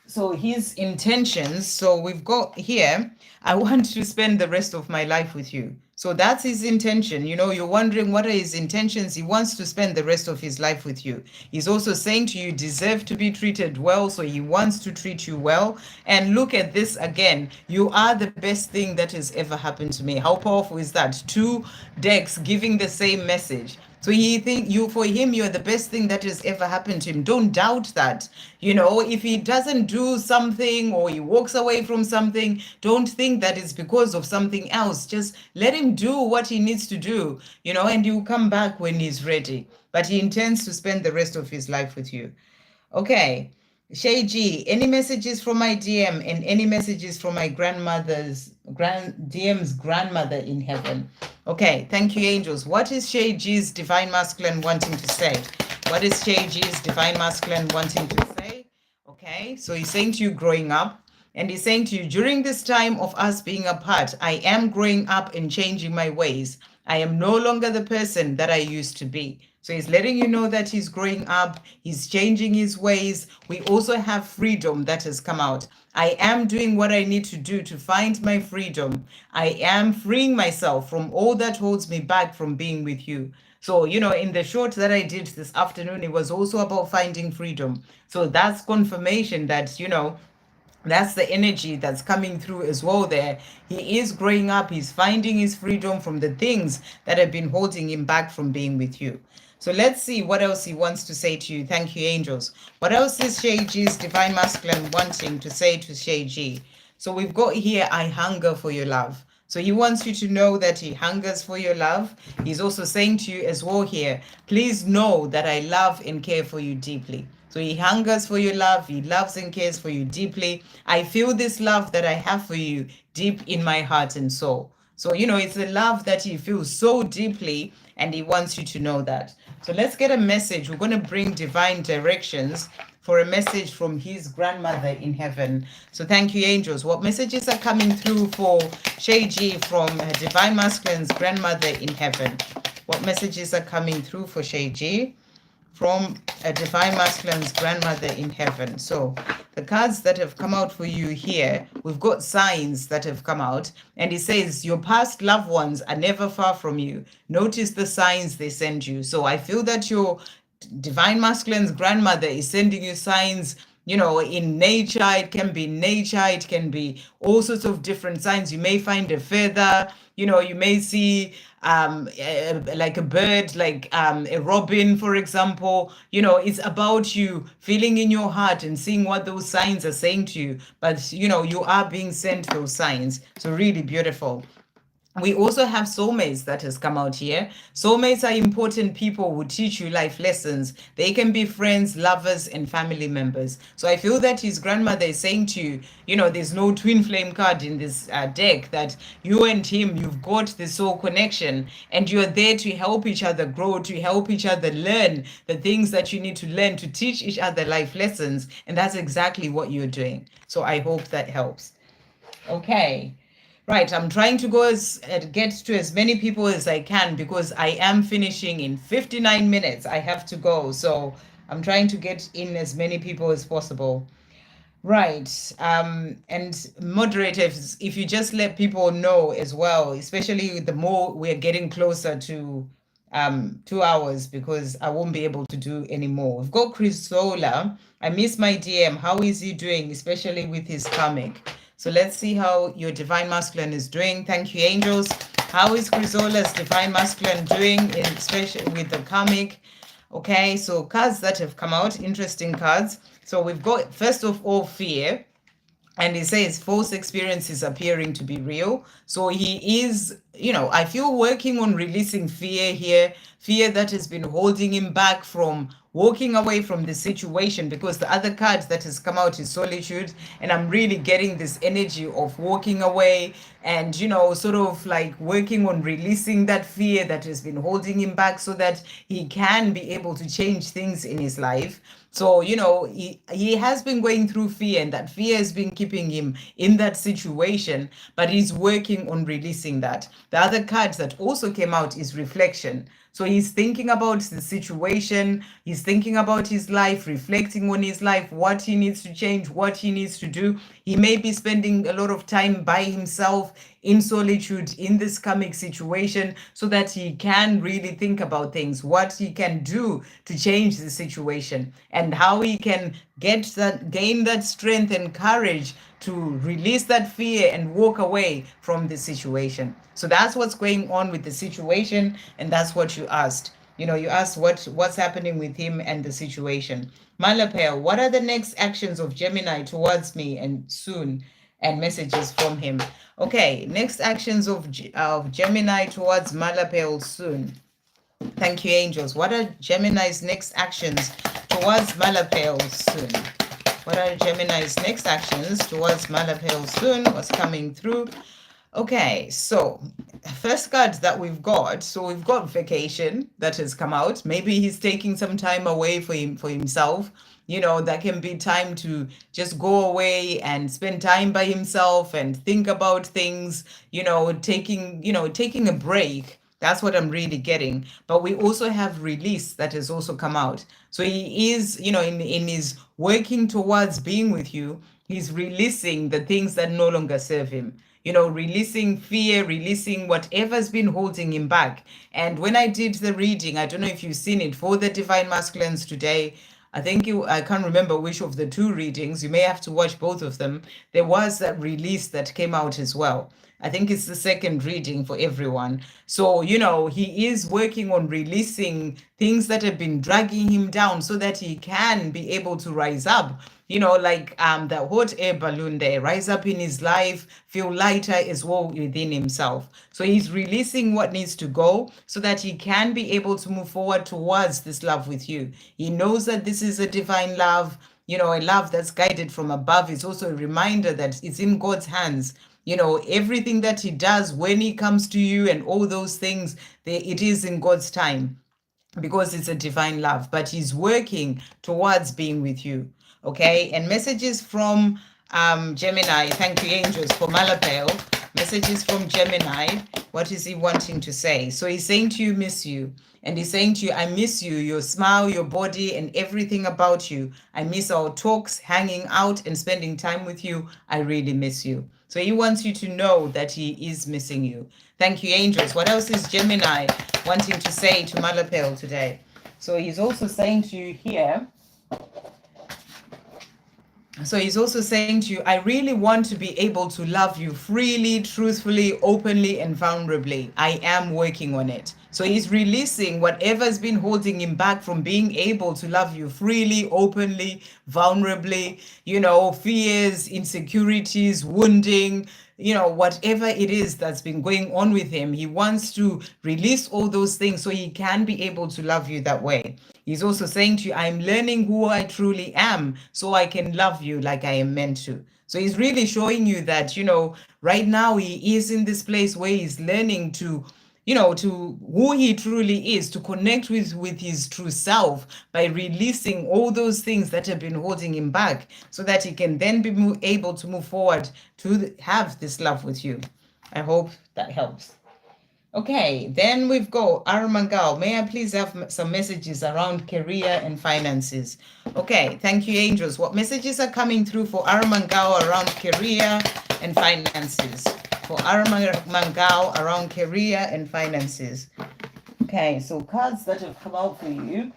So his intentions, so we've got here, I want to spend the rest of my life with you. So that's his intention. You're wondering what are his intentions. He wants to spend the rest of his life with you. He's also saying to you, deserve to be treated well. So he wants to treat you well. And look at this again. You are the best thing that has ever happened to me. How powerful is that? Two decks giving the same message. So he think you for him you're the best thing that has ever happened to him. Don't doubt that. If he doesn't do something or he walks away from something, don't think that it's because of something else. Just let him do what he needs to do, and he'll come back when he's ready. But he intends to spend the rest of his life with you. Okay. Shay G, any messages from my DM and any messages from my DM's grandmother in heaven? Okay, thank you, angels. What is Shay G's divine masculine wanting to say? What is Shay G's divine masculine wanting to say? Okay, so he's saying to you growing up, and he's saying to you during this time of us being apart, I am growing up and changing my ways. I am no longer the person that I used to be. So he's letting you know that he's growing up, he's changing his ways. We also have freedom that has come out. I am doing what I need to do to find my freedom. I am freeing myself from all that holds me back from being with you. So, in the short that I did this afternoon, it was also about finding freedom. So that's confirmation that, that's the energy that's coming through as well there. He is growing up. He's finding his freedom from the things that have been holding him back from being with you. So let's see what else he wants to say to you. Thank you, angels. What else is Shay G's divine masculine wanting to say to Shay G? So we've got here, I hunger for your love. So he wants you to know that he hungers for your love. He's also saying to you as well here, please know that I love and care for you deeply. So he hungers for your love. He loves and cares for you deeply. I feel this love that I have for you deep in my heart and soul. So, it's a love that he feels so deeply, and he wants you to know that. So let's get a message. We're going to bring divine directions for a message from his grandmother in heaven. So thank you, angels. What messages are coming through for Shay G from her divine masculine's grandmother in heaven? What messages are coming through for Shay G from a divine masculine's grandmother in heaven? So the cards that have come out for you here, we've got signs that have come out, and it says your past loved ones are never far from you. Notice the signs they send you. So I feel that your divine masculine's grandmother is sending you signs, in nature. It can be nature, it can be all sorts of different signs. You may find a feather, you may see like a bird, like a robin, for example. It's about you feeling in your heart and seeing what those signs are saying to you. But you are being sent those signs. So really beautiful. We also have soulmates that has come out here. Soulmates are important people who teach you life lessons. They can be friends, lovers, and family members. So I feel that his grandmother is saying to you, there's no twin flame card in this deck, that you and him, you've got the soul connection, and you're there to help each other grow, to help each other learn the things that you need to learn, to teach each other life lessons. And that's exactly what you're doing. So I hope that helps. Okay. Right, I'm trying to get to as many people as I can because I am finishing in 59 minutes. I have to go, so I'm trying to get in as many people as possible. Right, and moderators, if you just let people know as well, especially the more we're getting closer to 2 hours, because I won't be able to do any more. We've got Chrysola. I miss my DM. How is he doing, especially with his karmic? So let's see how your divine masculine is doing. Thank you, angels. How is Chrysola's divine masculine doing, especially with the karmic? Okay, so cards that have come out, interesting cards. So we've got, first of all, fear. And it says false experiences appearing to be real. So he is, I feel working on releasing fear here, fear that has been holding him back from walking away from the situation, because the other card that has come out is solitude. And I'm really getting this energy of walking away and, sort of like working on releasing that fear that has been holding him back so that he can be able to change things in his life. So, he has been going through fear, and that fear has been keeping him in that situation, but he's working on releasing that. The other card that also came out is reflection. So he's thinking about the situation, he's thinking about his life, reflecting on his life, what he needs to change, what he needs to do. He may be spending a lot of time by himself in solitude in this karmic situation so that he can really think about things, what he can do to change the situation, and how he can gain that strength and courage to release that fear and walk away from the situation. So that's what's going on with the situation, and that's what you asked. You asked what's happening with him and the situation. Malapel, what are the next actions of Gemini towards me and soon? And messages from him. Okay, next actions of Gemini towards Malapel soon. Thank you, angels. What are Gemini's next actions towards Malapel soon? What are Gemini's next actions towards Malapel soon? What's coming through? Okay, so first card that we've got, so we've got vacation that has come out. Maybe he's taking some time away for himself. That can be time to just go away and spend time by himself and think about things, taking a break. That's what I'm really getting. But we also have release that has also come out. So he is, in his working towards being with you, he's releasing the things that no longer serve him. Releasing fear, releasing whatever's been holding him back. And when I did the reading, I don't know if you've seen it for the Divine Masculines today. I can't remember which of the two readings. You may have to watch both of them. There was that release that came out as well. I think it's the second reading for everyone. So, he is working on releasing things that have been dragging him down so that he can be able to rise up. Like the hot air balloon there, rise up in his life, feel lighter as well within himself. So he's releasing what needs to go so that he can be able to move forward towards this love with you. He knows that this is a divine love, a love that's guided from above. It's also a reminder that it's in God's hands. Everything that he does when he comes to you and all those things, it is in God's time because it's a divine love, but he's working towards being with you. Okay, and messages from Gemini. Thank you, angels, for Malapel. Messages from Gemini. What is he wanting to say? So he's saying to you, miss you. And he's saying to you, I miss you, your smile, your body, and everything about you. I miss our talks, hanging out, and spending time with you. I really miss you. So he wants you to know that he is missing you. Thank you, angels. What else is Gemini wanting to say to Malapel today? So he's also saying to you here, I really want to be able to love you freely, truthfully, openly, and vulnerably. I am working on it. So he's releasing whatever's been holding him back from being able to love you freely, openly, vulnerably, fears, insecurities, wounding, whatever it is that's been going on with him. He wants to release all those things so he can be able to love you that way. He's also saying to you, I'm learning who I truly am so I can love you like I am meant to. So he's really showing you that, right now he is in this place where he's learning to who he truly is, to connect with his true self by releasing all those things that have been holding him back so that he can then be able to move forward to have this love with you. I hope that helps. Okay, then we've got Aramangal. May I please have some messages around career and finances? Okay, thank you, angels. What messages are coming through for Aramangal around career and finances? For Aramangal around career and finances. Okay, so cards that have come out for you.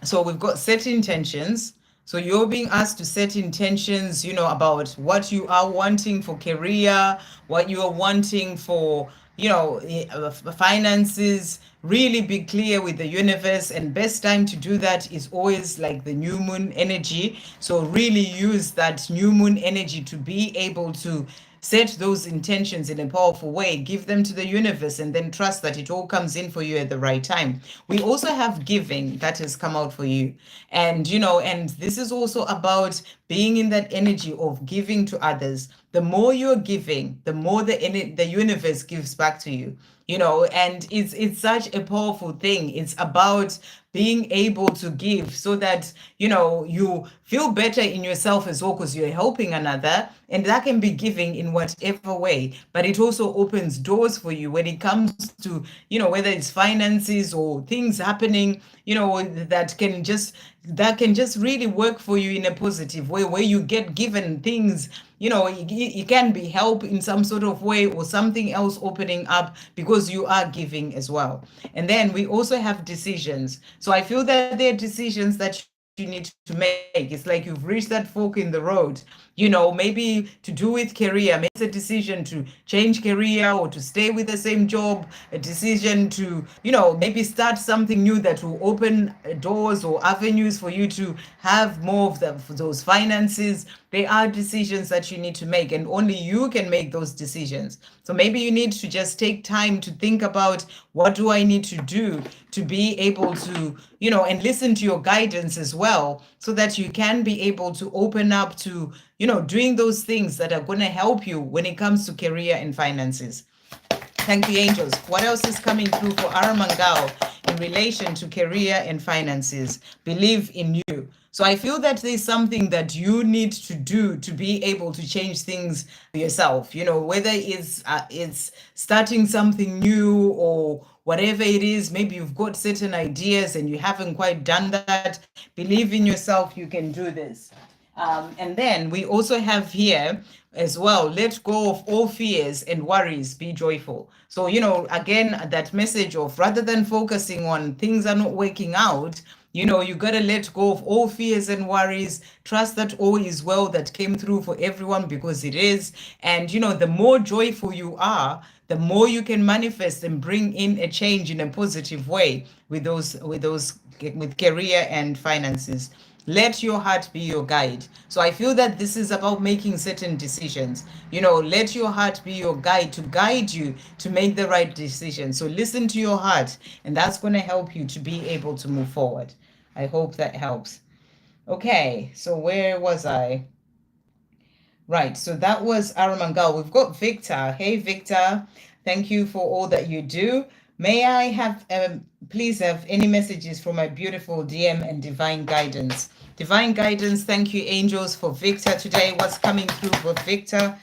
So we've got set intentions. So you're being asked to set intentions, about what you are wanting for career, what you are wanting for finances. Really be clear with the universe, and best time to do that is always like the new moon energy. So really use that new moon energy to be able to set those intentions in a powerful way, give them to the universe, and then trust that it all comes in for you at the right time. We also have giving that has come out for you. And, and this is also about being in that energy of giving to others. The more you're giving, the more the universe gives back to you. And it's such a powerful thing. It's about being able to give so that, you feel better in yourself as well because you're helping another. And that can be giving in whatever way. But it also opens doors for you when it comes to, whether it's finances or things happening, that can just really work for you in a positive way, where you get given things, it can be help in some sort of way or something else opening up because you are giving as well. And then we also have decisions. So I feel that there are decisions that you need to make. It's like you've reached that fork in the road, maybe to do with career, maybe it's a decision to change career or to stay with the same job, a decision to, maybe start something new that will open doors or avenues for you to have more of those finances. There are decisions that you need to make, and only you can make those decisions. So maybe you need to just take time to think about, what do I need to do to be able to, and listen to your guidance as well, so that you can be able to open up to, doing those things that are going to help you when it comes to career and finances. Thank you, angels. What else is coming through for Aramangao in relation to career and finances? Believe in you. So I feel that there's something that you need to do to be able to change things for yourself, whether it's starting something new or whatever it is. Maybe you've got certain ideas and you haven't quite done that. Believe in yourself, you can do this. And then we also have here as well, let go of all fears and worries, be joyful. So, again, that message of, rather than focusing on things are not working out, you got to let go of all fears and worries. Trust that all is well, that came through for everyone, because it is. And, the more joyful you are, the more you can manifest and bring in a change in a positive way with career and finances. Let your heart be your guide. So I feel that this is about making certain decisions. Let your heart be your guide, to guide you to make the right decision. So listen to your heart, and that's going to help you to be able to move forward. I hope that helps. Okay, so where was I? Right, so that was Aramangal. We've got Victor. Hey, Victor. Thank you for all that you do. May I have, please have any messages from my beautiful DM and divine guidance? Divine guidance, thank you, angels, for Victor today. What's coming through for Victor?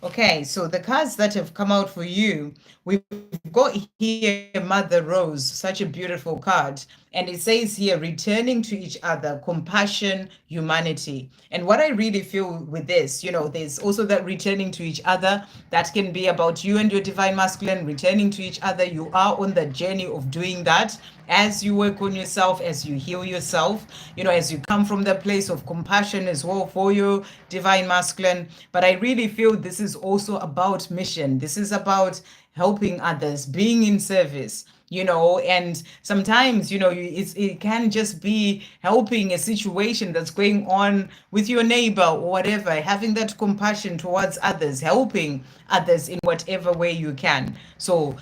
Okay, so the cards that have come out for you, we've got here Mother Rose, such a beautiful card. And it says here, returning to each other, compassion, humanity. And what I really feel with this, there's also that returning to each other. That can be about you and your divine masculine, returning to each other. You are on the journey of doing that as you work on yourself, as you heal yourself, as you come from the place of compassion as well for your divine masculine. But I really feel this is also about mission. This is about helping others, being in service. And sometimes, it can just be helping a situation that's going on with your neighbor or whatever, having that compassion towards others, helping others in whatever way you can. So,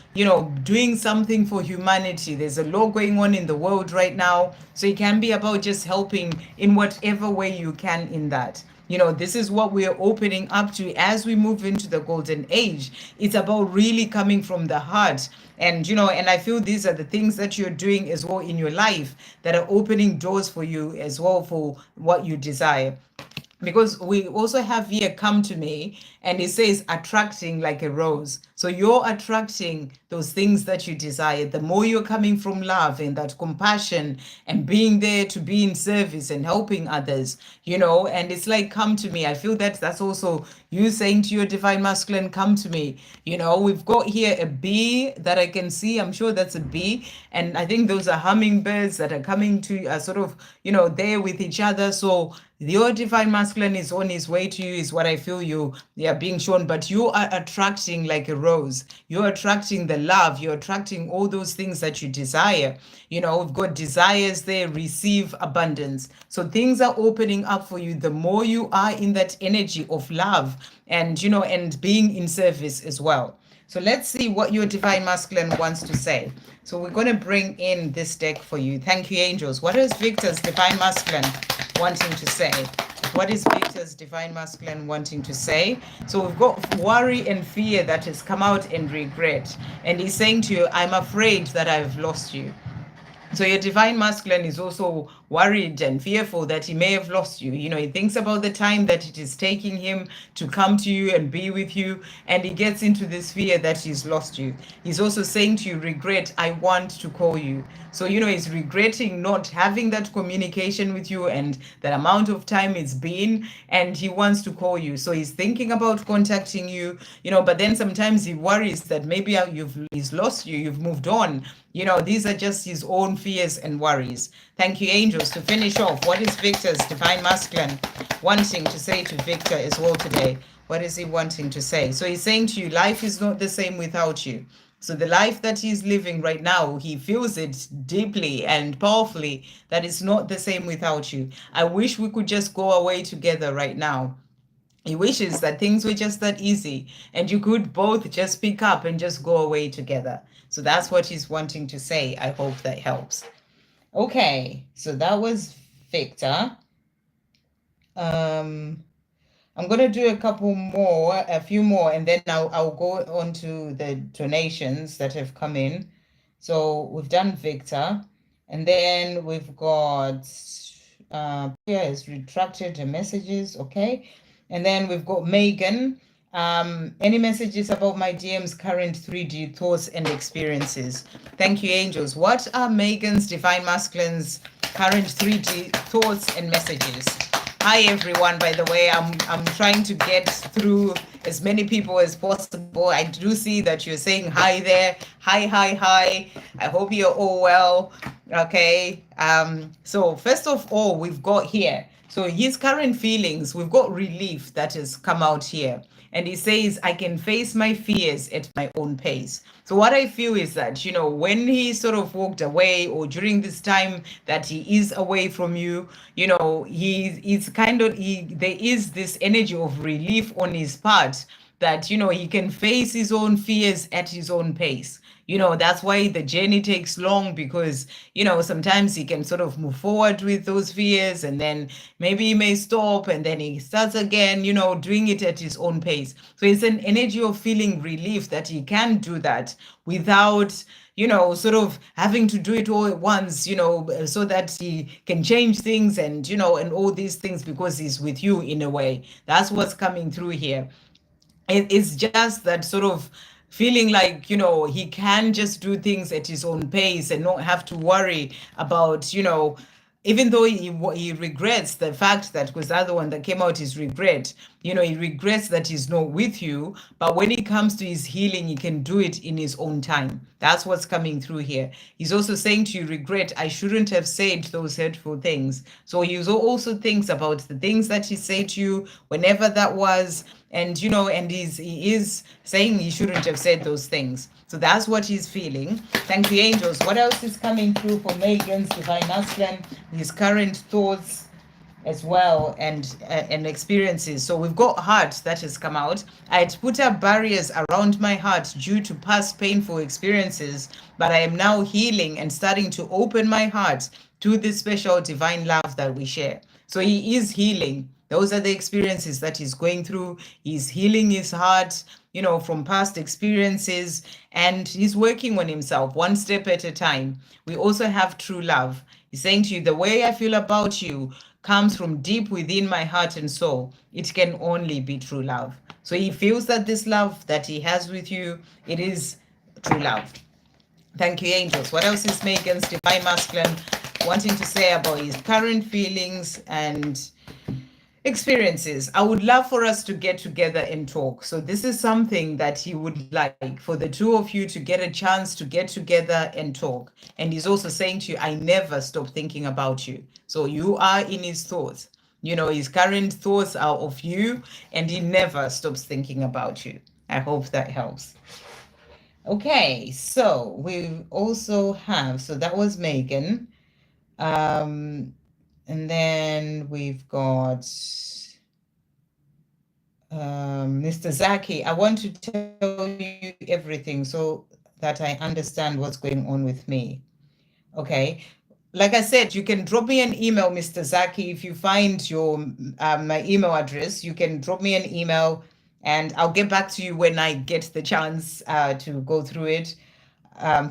doing something for humanity. There's a lot going on in the world right now. So it can be about just helping in whatever way you can in that. This is what we are opening up to as we move into the golden age. It's about really coming from the heart. And, and I feel these are the things that you're doing as well in your life that are opening doors for you as well for what you desire. Because we also have here, come to me, and it says attracting like a rose. So you're attracting those things that you desire. The more you're coming from love and that compassion and being there to be in service and helping others, and it's like, come to me. I feel that that's also you saying to your divine masculine, come to me. We've got here a bee that I can see. I'm sure that's a bee. And I think those are hummingbirds that are coming to sort of, there with each other. So your divine masculine is on his way to you, is what I feel you are being shown. But you are attracting like a rose. You're attracting the love. You're attracting all those things that you desire. We've got desires there, receive abundance. So things are opening up for you the more you are in that energy of love and, and being in service as well. So let's see what your divine masculine wants to say. So we're going to bring in this deck for you. Thank you, angels. What is Victor's divine masculine wanting to say? What is Victor's divine masculine wanting to say? So we've got worry and fear that has come out, and regret. And he's saying to you, I'm afraid that I've lost you. So your divine masculine is also worried and fearful that he may have lost you. He thinks about the time that it is taking him to come to you and be with you, and he gets into this fear that he's lost you. He's also saying to you, regret, I want to call you. So, he's regretting not having that communication with you and that amount of time it's been, and he wants to call you. So he's thinking about contacting you, but then sometimes he worries that maybe he's lost you, you've moved on. These are just his own fears and worries. Thank you, angel. angels to finish off. What is Victor's divine masculine wanting to say to Victor as well today? What is he wanting to say? So he's saying to you, life is not the same without you. So the life that he's living right now, he feels it deeply and powerfully that it's not the same without you. I wish we could just go away together right now. He wishes that things were just that easy and you could both just pick up and just go away together. So that's what he's wanting to say. I hope that helps. Okay, so that was Victor. I'm going to do a few more, and then I'll go on to the donations that have come in. So we've done Victor, and then we've got, Priya has retracted the messages, okay. And then we've got Megan. Any messages about my DM's current 3D thoughts and experiences? Thank you, angels. What are Megan's divine masculines current 3D thoughts and messages? Hi everyone, by the way, I'm trying to get through as many people as possible. I do see that you're saying hi there. Hi. I hope you're all well. Okay. So first of all, we've got here. So his current feelings, we've got relief that has come out here. And he says, I can face my fears at my own pace. So what I feel is that, you know, when he sort of walked away, or during this time that he is away from you, you know, there is this energy of relief on his part that, you know, he can face his own fears at his own pace. You know, that's why the journey takes long, because, you know, sometimes he can sort of move forward with those fears and then maybe he may stop and then he starts again, you know, doing it at his own pace. So it's an energy of feeling relief that he can do that without, you know, sort of having to do it all at once, you know, so that he can change things and, you know, and all these things, because he's with you in a way. That's what's coming through here. It's just that sort of feeling like, you know, he can just do things at his own pace and not have to worry about, you know, even though he regrets the fact that, because the other one that came out is regret, you know, he regrets that he's not with you, but when it comes to his healing, he can do it in his own time. That's what's coming through here. He's also saying to you, regret, I shouldn't have said those hurtful things. So he also thinks about the things that he said to you, whenever that was, and, you know, and he is saying he shouldn't have said those things. So that's what he's feeling. Thank you, angels. What else is coming through for Megan's divine masculine? His current thoughts as well, and experiences. So we've got heart that has come out. I had put up barriers around my heart due to past painful experiences, but I am now healing and starting to open my heart to this special divine love that we share. So he is healing. Those are the experiences that he's going through. He's healing his heart, you know, from past experiences, and he's working on himself one step at a time. We also have true love. He's saying to you, the way I feel about you comes from deep within my heart and soul. It can only be true love. So he feels that this love that he has with you, it is true love. Thank you, angels. What else is Megan's divine masculine wanting to say about his current feelings and experiences? I would love for us to get together and talk. So this is something that he would like for the two of you to get a chance to get together and talk. And he's also saying to you, I never stop thinking about you. So you are in his thoughts. You know, his current thoughts are of you, and he never stops thinking about you. I hope that helps. Okay, so we also have, so that was Megan. And then we've got Mr. Zaki. I want to tell you everything so that I understand what's going on with me. Okay. Like I said, you can drop me an email, Mr. Zaki. If you find your my email address, you can drop me an email and I'll get back to you when I get the chance to go through it.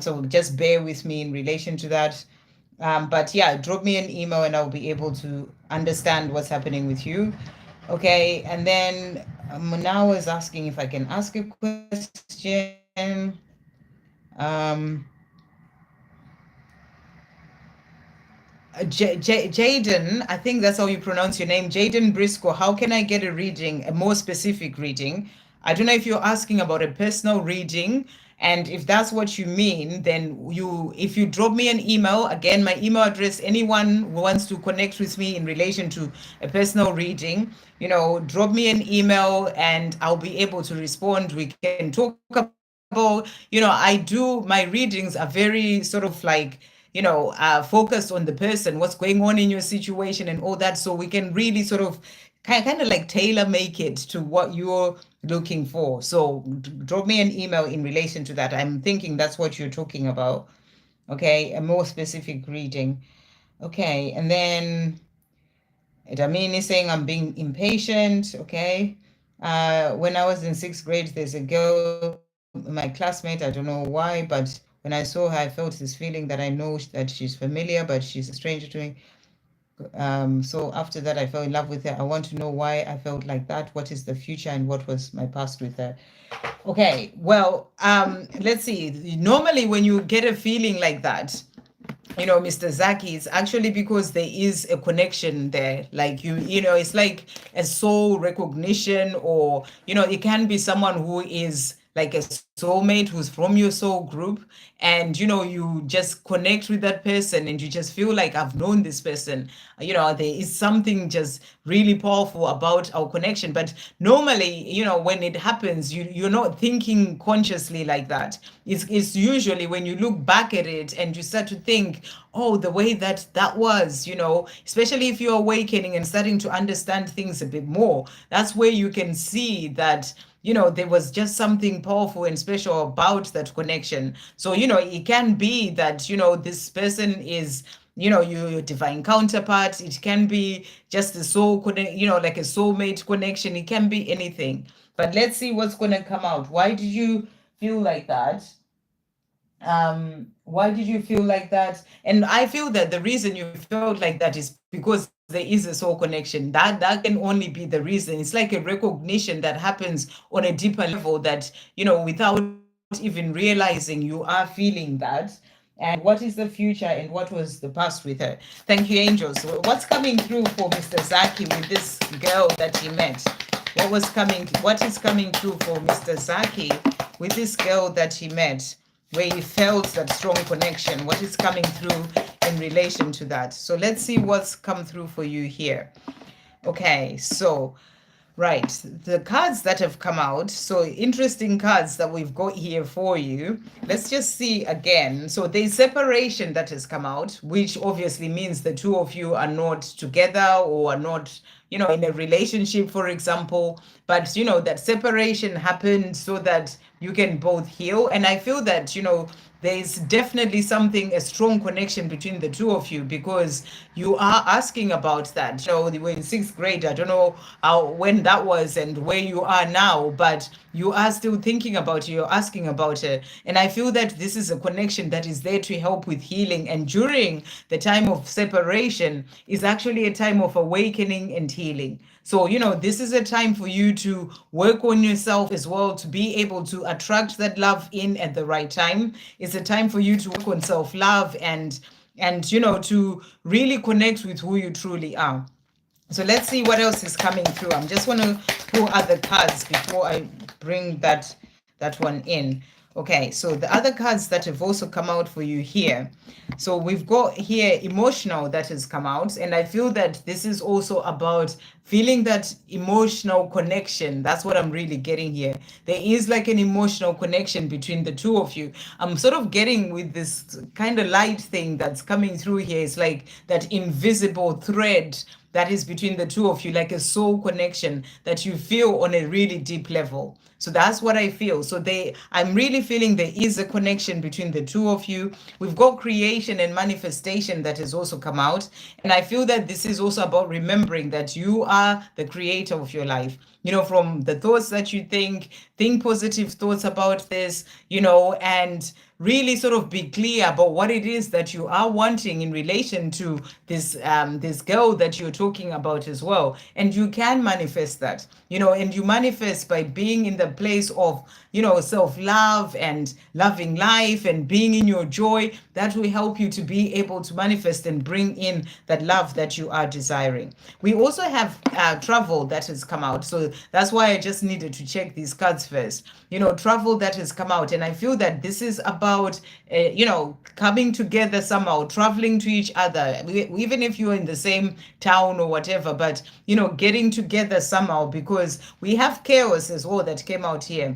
So just bear with me in relation to that. But yeah, drop me an email and I'll be able to understand what's happening with you. Okay, and then Munao is asking if I can ask a question. Jaden, I think that's how you pronounce your name, Jaden Briscoe. How can I get a reading, a more specific reading? I don't know if you're asking about a personal reading, And if that's what you mean, then if you drop me an email, again, my email address, anyone who wants to connect with me in relation to a personal reading, drop me an email and I'll be able to respond. We can talk about, my readings are very sort of like, focused on the person, what's going on in your situation and all that. So we can really sort of kind of like tailor make it to what you're looking for. So drop me an email in relation to that. I'm thinking that's what you're talking about. Okay, a more specific reading. Okay, and then Damini saying I'm being impatient. Okay. When I was in sixth grade, there's a girl, my classmate, I don't know why, but when I saw her, I felt this feeling that I know that she's familiar, but she's a stranger to me. So after that, I fell in love with her. I want to know why I felt like that. What is the future and what was my past with her? Okay, well, let's see. Normally, when you get a feeling like that, Mr. Zaki, it's actually because there is a connection there. Like it's like a soul recognition, or it can be someone who is like a soulmate who's from your soul group, and you just connect with that person and you just feel like I've known this person. There is something just really powerful about our connection. But normally, when it happens, you're not thinking consciously like that. It's usually when you look back at it and you start to think, oh, the way that was, especially if you're awakening and starting to understand things a bit more, that's where you can see that there was just something powerful and special about that connection. So it can be that this person is your divine counterpart. It can be just a soul connect, like a soulmate connection. It can be anything. But let's see what's going to come out. Why did you feel like that? Why did you feel like that? And I feel that the reason you felt like that is because there is a soul connection. That can only be the reason. It's like a recognition that happens on a deeper level, that without even realizing, you are feeling that. And what is the future and what was the past with her? Thank you, angels. What's coming through for Mr. Zaki with this girl that he met? What is coming through for Mr. Zaki with this girl that he met, where he felt that strong connection? What is coming through in relation to that? So let's see what's come through for you here. Okay, so right, the cards that have come out, so interesting cards that we've got here for you. Let's just see again. So there's separation that has come out, which obviously means the two of you are not together or are not, in a relationship, for example. But, that separation happened so that you can both heal. And I feel that, there's definitely a strong connection between the two of you, because you are asking about that. You were in sixth grade. I don't know when that was and where you are now, but you are still thinking about it. You're asking about it. And I feel that this is a connection that is there to help with healing. And during the time of separation is actually a time of awakening and healing. So, this is a time for you to work on yourself as well, to be able to attract that love in at the right time. It's a time for you to work on self-love and to really connect with who you truly are. So let's see what else is coming through. I'm just want to pull other cards before I bring that one in. Okay, so the other cards that have also come out for you here. So we've got here emotional that has come out, and I feel that this is also about feeling that emotional connection. That's what I'm really getting here. There is like an emotional connection between the two of you. I'm sort of getting with this kind of light thing that's coming through here. It's like that invisible thread that is between the two of you, like a soul connection that you feel on a really deep level. So that's what I feel. So I'm really feeling there is a connection between the two of you. We've got creation and manifestation that has also come out. And I feel that this is also about remembering that you are the creator of your life. From the thoughts that you think positive thoughts about this, and really sort of be clear about what it is that you are wanting in relation to this girl that you're talking about as well. And you can manifest that, and you manifest by being in the place of, self-love and loving life and being in your joy. That will help you to be able to manifest and bring in that love that you are desiring. We also have travel that has come out. So that's why I just needed to check these cards first. Travel that has come out. And I feel that this is about, coming together somehow, traveling to each other, even if you're in the same town or whatever, but, getting together somehow, because we have chaos as well that came out here.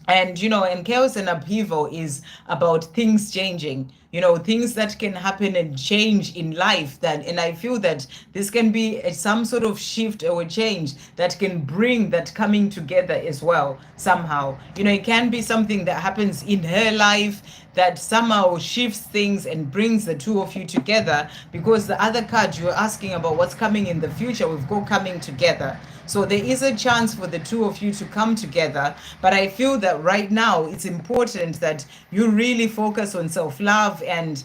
And chaos and upheaval is about things changing, things that can happen and change in life. And I feel that this can be some sort of shift or change that can bring that coming together as well somehow. It can be something that happens in her life that somehow shifts things and brings the two of you together, because the other card you're asking about what's coming in the future, we've got coming together. So there is a chance for the two of you to come together. But I feel that right now it's important that you really focus on self-love and,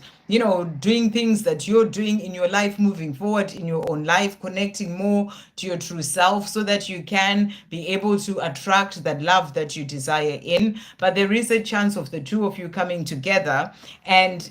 doing things that you're doing in your life moving forward, in your own life, connecting more to your true self so that you can be able to attract that love that you desire in. But there is a chance of the two of you coming together. And,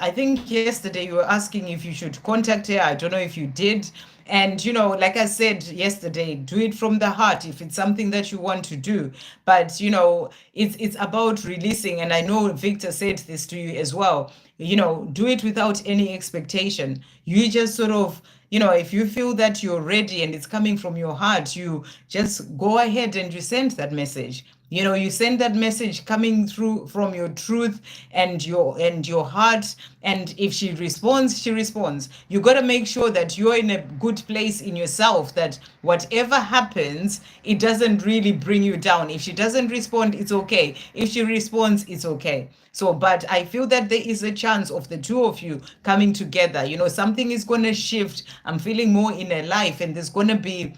I think yesterday you were asking if you should contact her. I don't know if you did. And, like I said yesterday, do it from the heart if it's something that you want to do. But, it's about releasing. And I know Victor said this to you as well. Do it without any expectation. You just sort of, if you feel that you're ready and it's coming from your heart, you just go ahead and you send that message. You send that message coming through from your truth and your heart. And if she responds, she responds. You got to make sure that you're in a good place in yourself, that whatever happens, it doesn't really bring you down. If she doesn't respond, it's okay. If she responds, it's okay. So, but I feel that there is a chance of the two of you coming together. Something is going to shift. I'm feeling more in her life, and there's going to be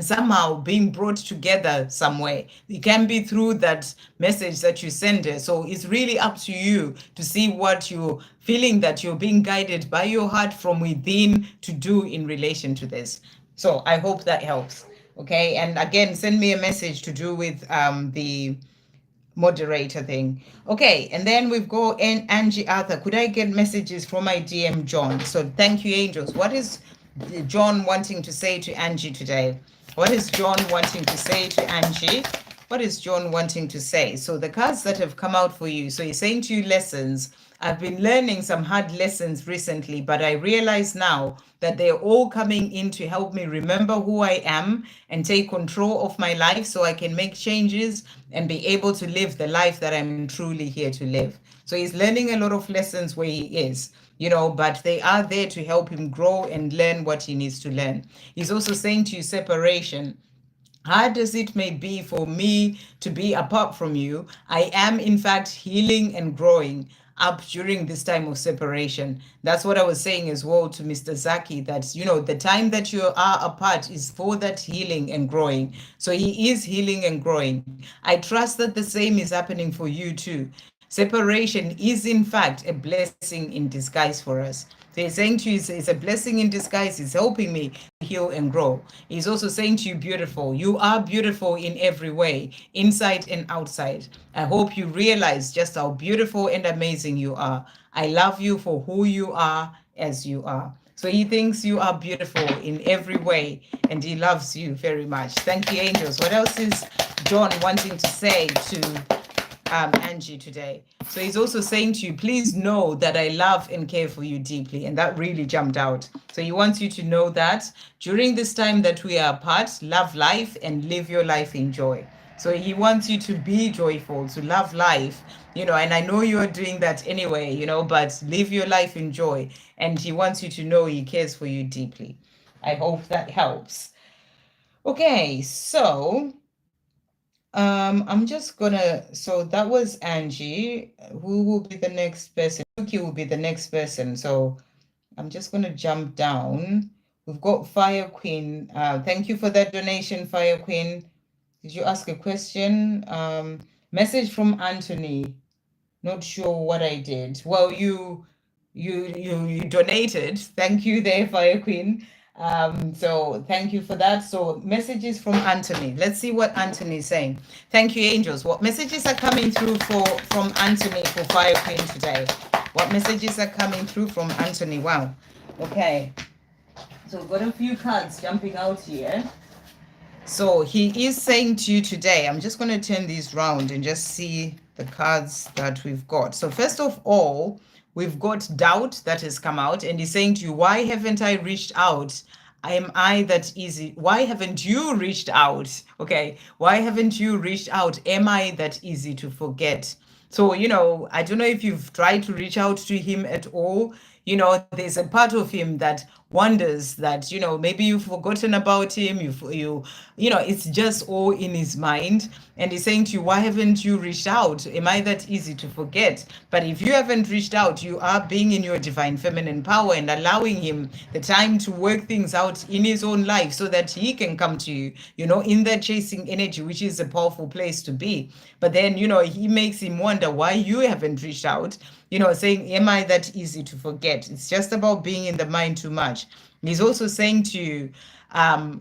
somehow being brought together somewhere. It can be through that message that you send her. So it's really up to you to see what you're feeling that you're being guided by your heart from within to do in relation to this. So I hope that helps. Okay. And again, send me a message to do with the moderator thing. Okay, and then we've got Angie Arthur. Could I get messages from my DM John? So thank you, angels. What is John wanting to say to Angie today? What is John wanting to say to Angie? What is John wanting to say? So the cards that have come out for you. So he's saying to you lessons. I've been learning some hard lessons recently, but I realize now that they're all coming in to help me remember who I am and take control of my life so I can make changes and be able to live the life that I'm truly here to live. So he's learning a lot of lessons where he is, but they are there to help him grow and learn what he needs to learn. He's also saying to you separation. Hard as it may be for me to be apart from you, I am in fact healing and growing up during this time of separation. That's what I was saying as well to Mr. Zaki, that, the time that you are apart is for that healing and growing. So he is healing and growing. I trust that the same is happening for you too. Separation is in fact a blessing in disguise for us. So he's saying to you, it's a blessing in disguise. It's helping me heal and grow. He's also saying to you, beautiful. You are beautiful in every way, inside and outside. I hope you realize just how beautiful and amazing you are. I love you for who you are as you are. So he thinks you are beautiful in every way, and he loves you very much. Thank you, angels. What else is John wanting to say to Angie today? So he's also saying to you, please know that I love and care for you deeply. And that really jumped out. So he wants you to know that during this time that we are apart, love life and live your life in joy. So he wants you to be joyful, to love life, and I know you're doing that anyway, but live your life in joy. And he wants you to know he cares for you deeply. I hope that helps. Okay, so I'm just gonna, so that was Angie. Who will be the next person? Yuki will be the next person. So I'm just gonna jump down. We've got Fire Queen. Thank you for that donation, Fire Queen. Did you ask a question? Message from Anthony. Not sure what I did. Well, you donated. Thank you there, Fire Queen. So thank you for that. So messages from Anthony. Let's see what Anthony is saying. Thank you, angels. What messages are coming through from Anthony for Fire Queen today? What messages are coming through from Anthony? Wow. Okay. So we've got a few cards jumping out here. So he is saying to you today, I'm just going to turn these round and just see the cards that we've got. So first of all, we've got doubt that has come out, and he's saying to you, why haven't I reached out? Am I that easy? Why haven't you reached out? Okay. Why haven't you reached out? Am I that easy to forget? So, I don't know if you've tried to reach out to him at all. There's a part of him that wonders that, maybe you've forgotten about him. It's just all in his mind. And he's saying to you, why haven't you reached out? Am I that easy to forget? But if you haven't reached out, you are being in your divine feminine power and allowing him the time to work things out in his own life so that he can come to you, in that chasing energy, which is a powerful place to be. But then, he makes him wonder why you haven't reached out, saying, am I that easy to forget? It's just about being in the mind too much. He's also saying to you,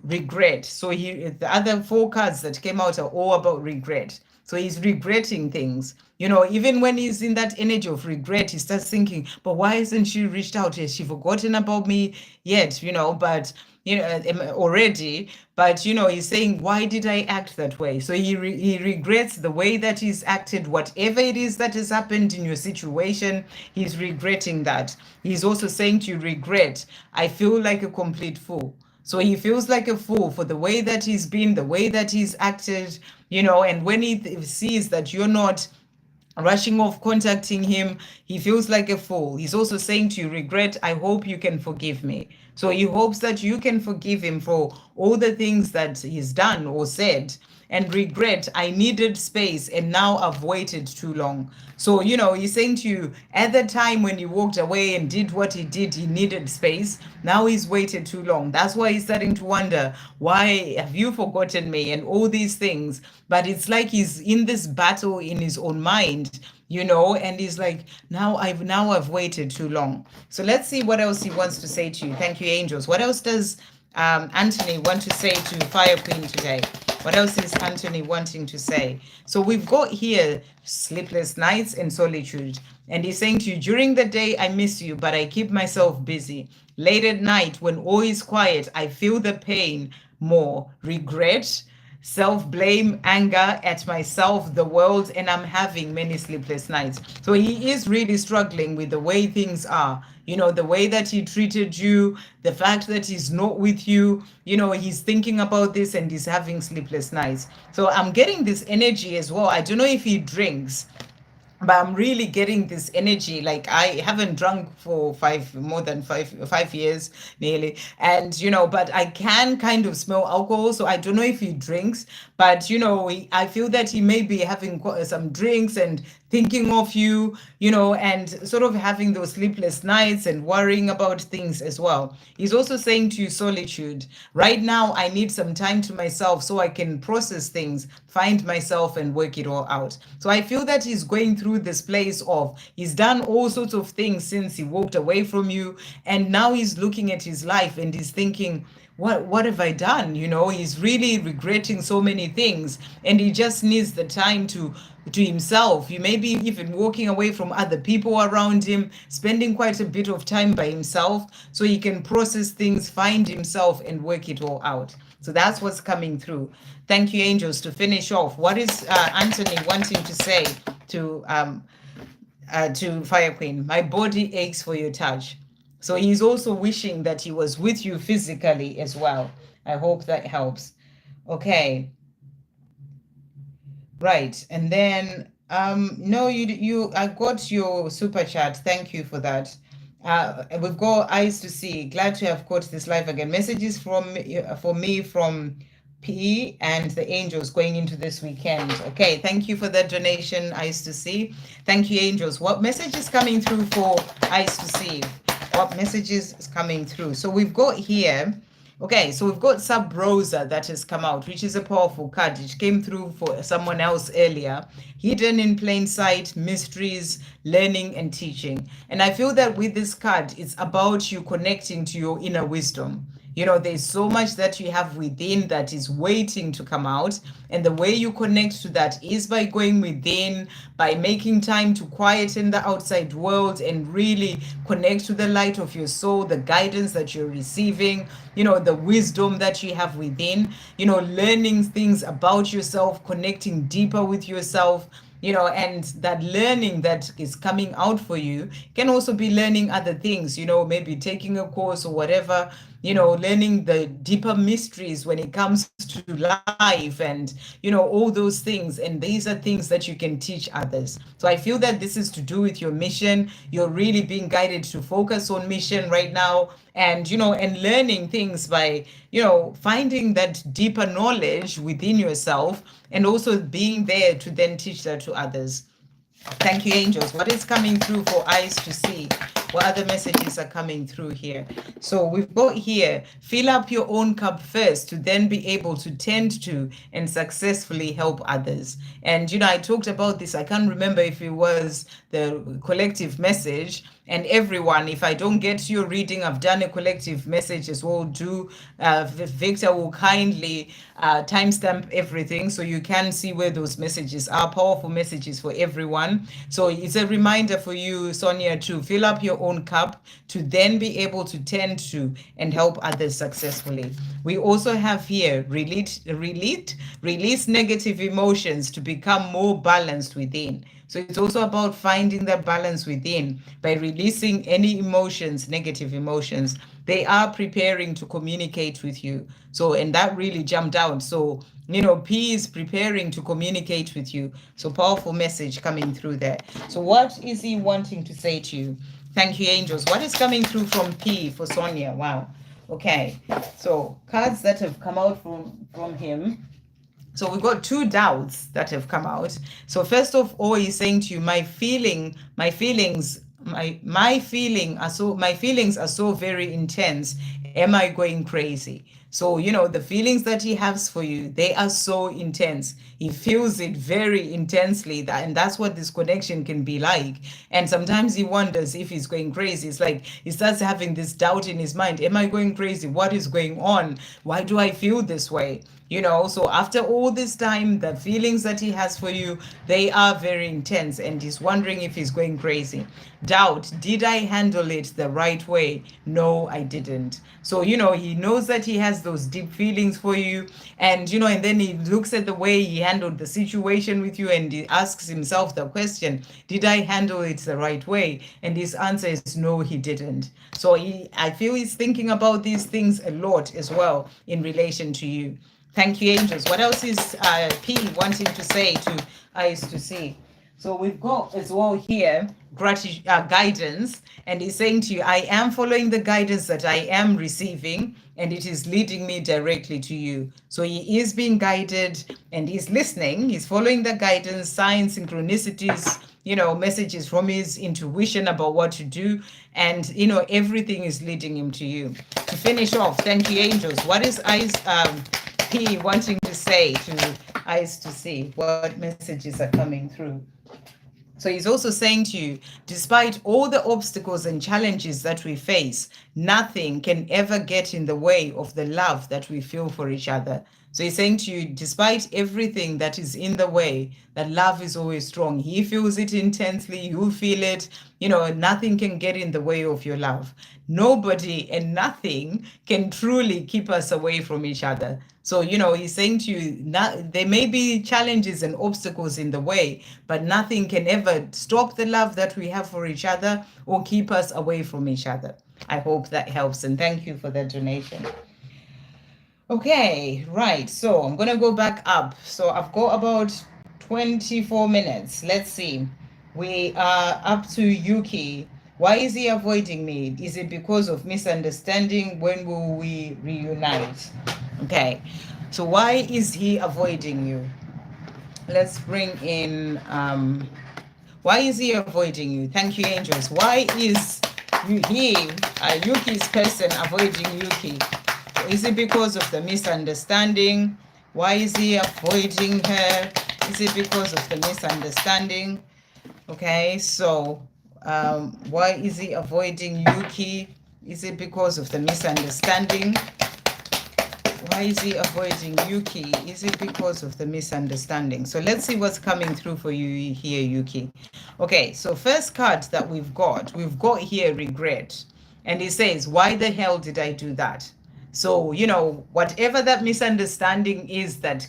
regret. So the other 4 cards that came out are all about regret. So he's regretting things. Even when he's in that energy of regret, he starts thinking, but why hasn't she reached out? Has she forgotten about me yet? But already, but he's saying, why did I act that way? So he regrets the way that he's acted. Whatever it is that has happened in your situation, he's regretting that. He's also saying to you, regret, I feel like a complete fool. So he feels like a fool for the way that he's been, the way that he's acted, and when he sees that you're not rushing off contacting him, he feels like a fool. He's also saying to you, regret, I hope you can forgive me. So he hopes that you can forgive him for all the things that he's done or said. And regret, I needed space and now I've waited too long. So, he's saying to you, at the time when he walked away and did what he did, he needed space. Now he's waited too long. That's why he's starting to wonder, why have you forgotten me and all these things? But it's like he's in this battle in his own mind, and he's like, now I've waited too long. So let's see what else he wants to say to you. Thank you, angels. What else does Anthony want to say to Fire Queen today? What else is Anthony wanting to say? So we've got here sleepless nights and solitude. And he's saying to you, during the day, I miss you, but I keep myself busy. Late at night, when all is quiet, I feel the pain more. Regret, self-blame, anger at myself, the world, and I'm having many sleepless nights. So he is really struggling with the way things are, the way that he treated you, the fact that he's not with you, he's thinking about this and he's having sleepless nights. So I'm getting this energy as well. I don't know if he drinks, but I'm really getting this energy. Like, I haven't drunk for more than five years nearly, and but I can kind of smell alcohol. So I don't know if he drinks, but I feel that he may be having some drinks and thinking of you, and sort of having those sleepless nights and worrying about things as well. He's also saying to you, solitude. Right now, I need some time to myself so I can process things, find myself, and work it all out. So I feel that he's going through this place of, he's done all sorts of things since he walked away from you, and now he's looking at his life and he's thinking, what have I done? He's really regretting so many things, and he just needs the time to himself. You may be even walking away from other people around him, spending quite a bit of time by himself so he can process things, find himself, and work it all out. So that's what's coming through. Thank you, angels. To finish off, what is Anthony wanting to say to Fire Queen? My body aches for your touch. So he's also wishing that he was with you physically as well. I hope that helps. Okay. Right. And then, no, I got your super chat. Thank you for that. We've got eyes to see. Glad to have caught this live again. Messages for me from P and the angels going into this weekend. Okay, thank you for that donation, eyes to see. Thank you, angels. What message is coming through for eyes to see? What messages is coming through? So we've got here, Okay, so we've got Sub Rosa that has come out, which is a powerful card. It came through for someone else earlier. Hidden in plain sight, mysteries, learning and teaching. And I feel that with this card, it's about you connecting to your inner wisdom. You know, there's so much that you have within that is waiting to come out. And the way you connect to that is by going within, by making time to quieten the outside world and really connect to the light of your soul, the guidance that you're receiving, you know, the wisdom that you have within, you know, learning things about yourself, connecting deeper with yourself, you know, and that learning that is coming out for you can also be learning other things, you know, maybe taking a course or whatever, you know, learning the deeper mysteries when it comes to life and, you know, all those things. And these are things that you can teach others. So I feel that this is to do with your mission. You're really being guided to focus on mission right now, and, you know, and learning things by, you know, finding that deeper knowledge within yourself and also being there to then teach that to others. Thank you, angels. What is coming through for eyes to see? What other messages are coming through here? So we've got here, fill up your own cup first to then be able to tend to and successfully help others. And, you know, I talked about this. I can't remember if it was the collective message. And everyone, if I don't get to your reading, I've done a collective message as well. Victor will kindly timestamp everything so you can see where those messages are, powerful messages for everyone. So it's a reminder for you, Sonia, to fill up your own cup to then be able to tend to and help others successfully. We also have here, release negative emotions to become more balanced within. So it's also about finding that balance within by releasing any emotions, negative emotions. They are preparing to communicate with you. So, and that really jumped out. So, you know, P is preparing to communicate with you. So powerful message coming through there. So what is he wanting to say to you? Thank you, angels. What is coming through from P for Sonia? Wow. Okay. So cards that have come out from him. So we've got two doubts that have come out. So first of all, he's saying to you, my feelings are so very intense. Am I going crazy? So, you know, the feelings that he has for you, they are so intense. He feels it very intensely, and that's what this connection can be like. And sometimes he wonders if he's going crazy. It's like he starts having this doubt in his mind. Am I going crazy? What is going on? Why do I feel this way? You know, so after all this time, the feelings that he has for you, they are very intense, and he's wondering if he's going crazy. Doubt, did I handle it the right way? No, I didn't. So, you know, he knows that he has those deep feelings for you, and, you know, and then he looks at the way he handled the situation with you, and he asks himself the question, did I handle it the right way? And his answer is no, he didn't. So I feel he's thinking about these things a lot as well in relation to you. Thank you, angels. What else is P wanting to say to eyes to see? So we've got as well here gratitude, guidance, and he's saying to you, I am following the guidance that I am receiving, and it is leading me directly to you. So he is being guided and he's listening. He's following the guidance, signs, synchronicities, you know, messages from his intuition about what to do. And, you know, everything is leading him to you. To finish off, thank you, angels. What is eyes P wanting to say to eyes to see? What messages are coming through? So he's also saying to you, despite all the obstacles and challenges that we face, nothing can ever get in the way of the love that we feel for each other. So he's saying to you, despite everything that is in the way, that love is always strong. He feels it intensely, you feel it, you know, nothing can get in the way of your love. Nobody and nothing can truly keep us away from each other. So, you know, he's saying to you, there may be challenges and obstacles in the way, but nothing can ever stop the love that we have for each other or keep us away from each other. I hope that helps, and thank you for that donation. Okay, right, so I'm gonna go back up. So I've got about 24 minutes. Let's see. We are up to Yuki. Why is he avoiding me? Is it because of misunderstanding? When will we reunite? Okay, so why is he avoiding you? Let's bring in, why is he avoiding you? Thank you, angels. Why is Yuki's person avoiding Yuki? is it because of the misunderstanding? Why is he avoiding her? Is it because of the misunderstanding? Okay, so why is he avoiding Yuki? Is it because of the misunderstanding? Why is he avoiding Yuki? Is it because of the misunderstanding? So let's see what's coming through for you here, Yuki. Okay, so first card that we've got here regret. And he says, why the hell did I do that? So, you know, whatever that misunderstanding is that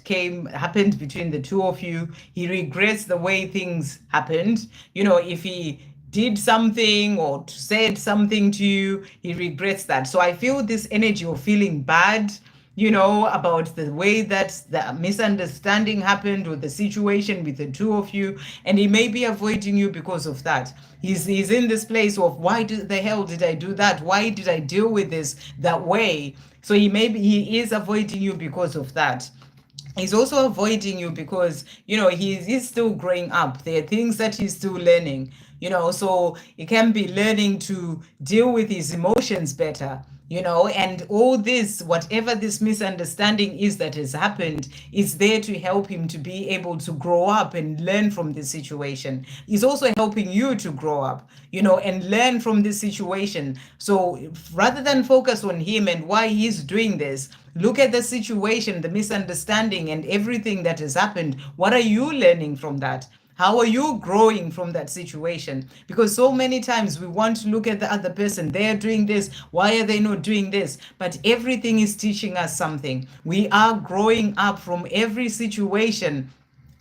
happened between the two of you, he regrets the way things happened. You know, if he did something or said something to you, he regrets that. So I feel this energy of feeling bad, you know, about the way that the misunderstanding happened with the situation with the two of you, and he may be avoiding you because of that. He's in this place of, why the hell did I do that? Why did I deal with this that way? So he is avoiding you because of that. He's also avoiding you because, you know, he's still growing up. There are things that he's still learning, you know, so he can be learning to deal with his emotions better, you know, and all this, whatever this misunderstanding is that has happened, is there to help him to be able to grow up and learn from this situation. He's also helping you to grow up, you know, and learn from this situation. So rather than focus on him and why he's doing this, look at the situation, the misunderstanding, and everything that has happened. What are you learning from that? How are you growing from that situation? Because so many times we want to look at the other person. They're doing this. Why are they not doing this? But everything is teaching us something. We are growing up from every situation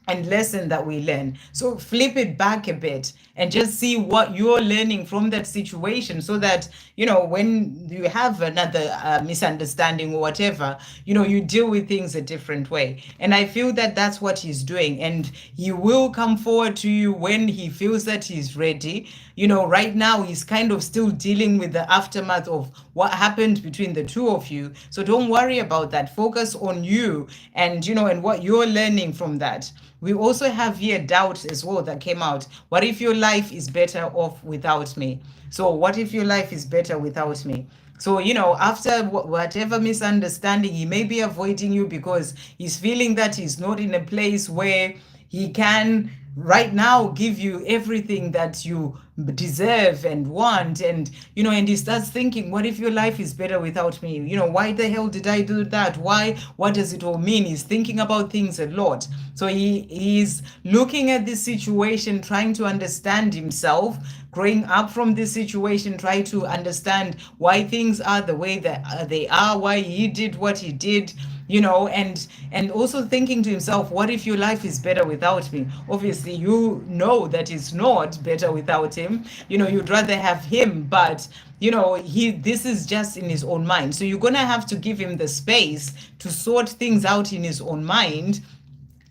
and lesson that we learn. So flip it back a bit and just see what you're learning from that situation, so that, you know, when you have another misunderstanding or whatever, you know, you deal with things a different way. And I feel that that's what he's doing, and he will come forward to you when he feels that he's ready. You know, right now he's kind of still dealing with the aftermath of what happened between the two of you. So don't worry about that. Focus on you and, you know, and what you're learning from that. We also have here doubt as well that came out. What if your life is better off without me? So what if your life is better without me? So, you know, after whatever misunderstanding, he may be avoiding you because he's feeling that he's not in a place where he can right now give you everything that you deserve and want. And, you know, and he starts thinking, what if your life is better without me? You know, why the hell did I do that? Why? What does it all mean? He's thinking about things a lot. So he's looking at this situation, trying to understand himself, growing up from this situation, try to understand why things are the way that they are, why he did what he did, you know, and also thinking to himself, what if your life is better without me? Obviously, you know that it's not better without him. You know, you'd rather have him, but, you know, this is just in his own mind. So you're gonna have to give him the space to sort things out in his own mind,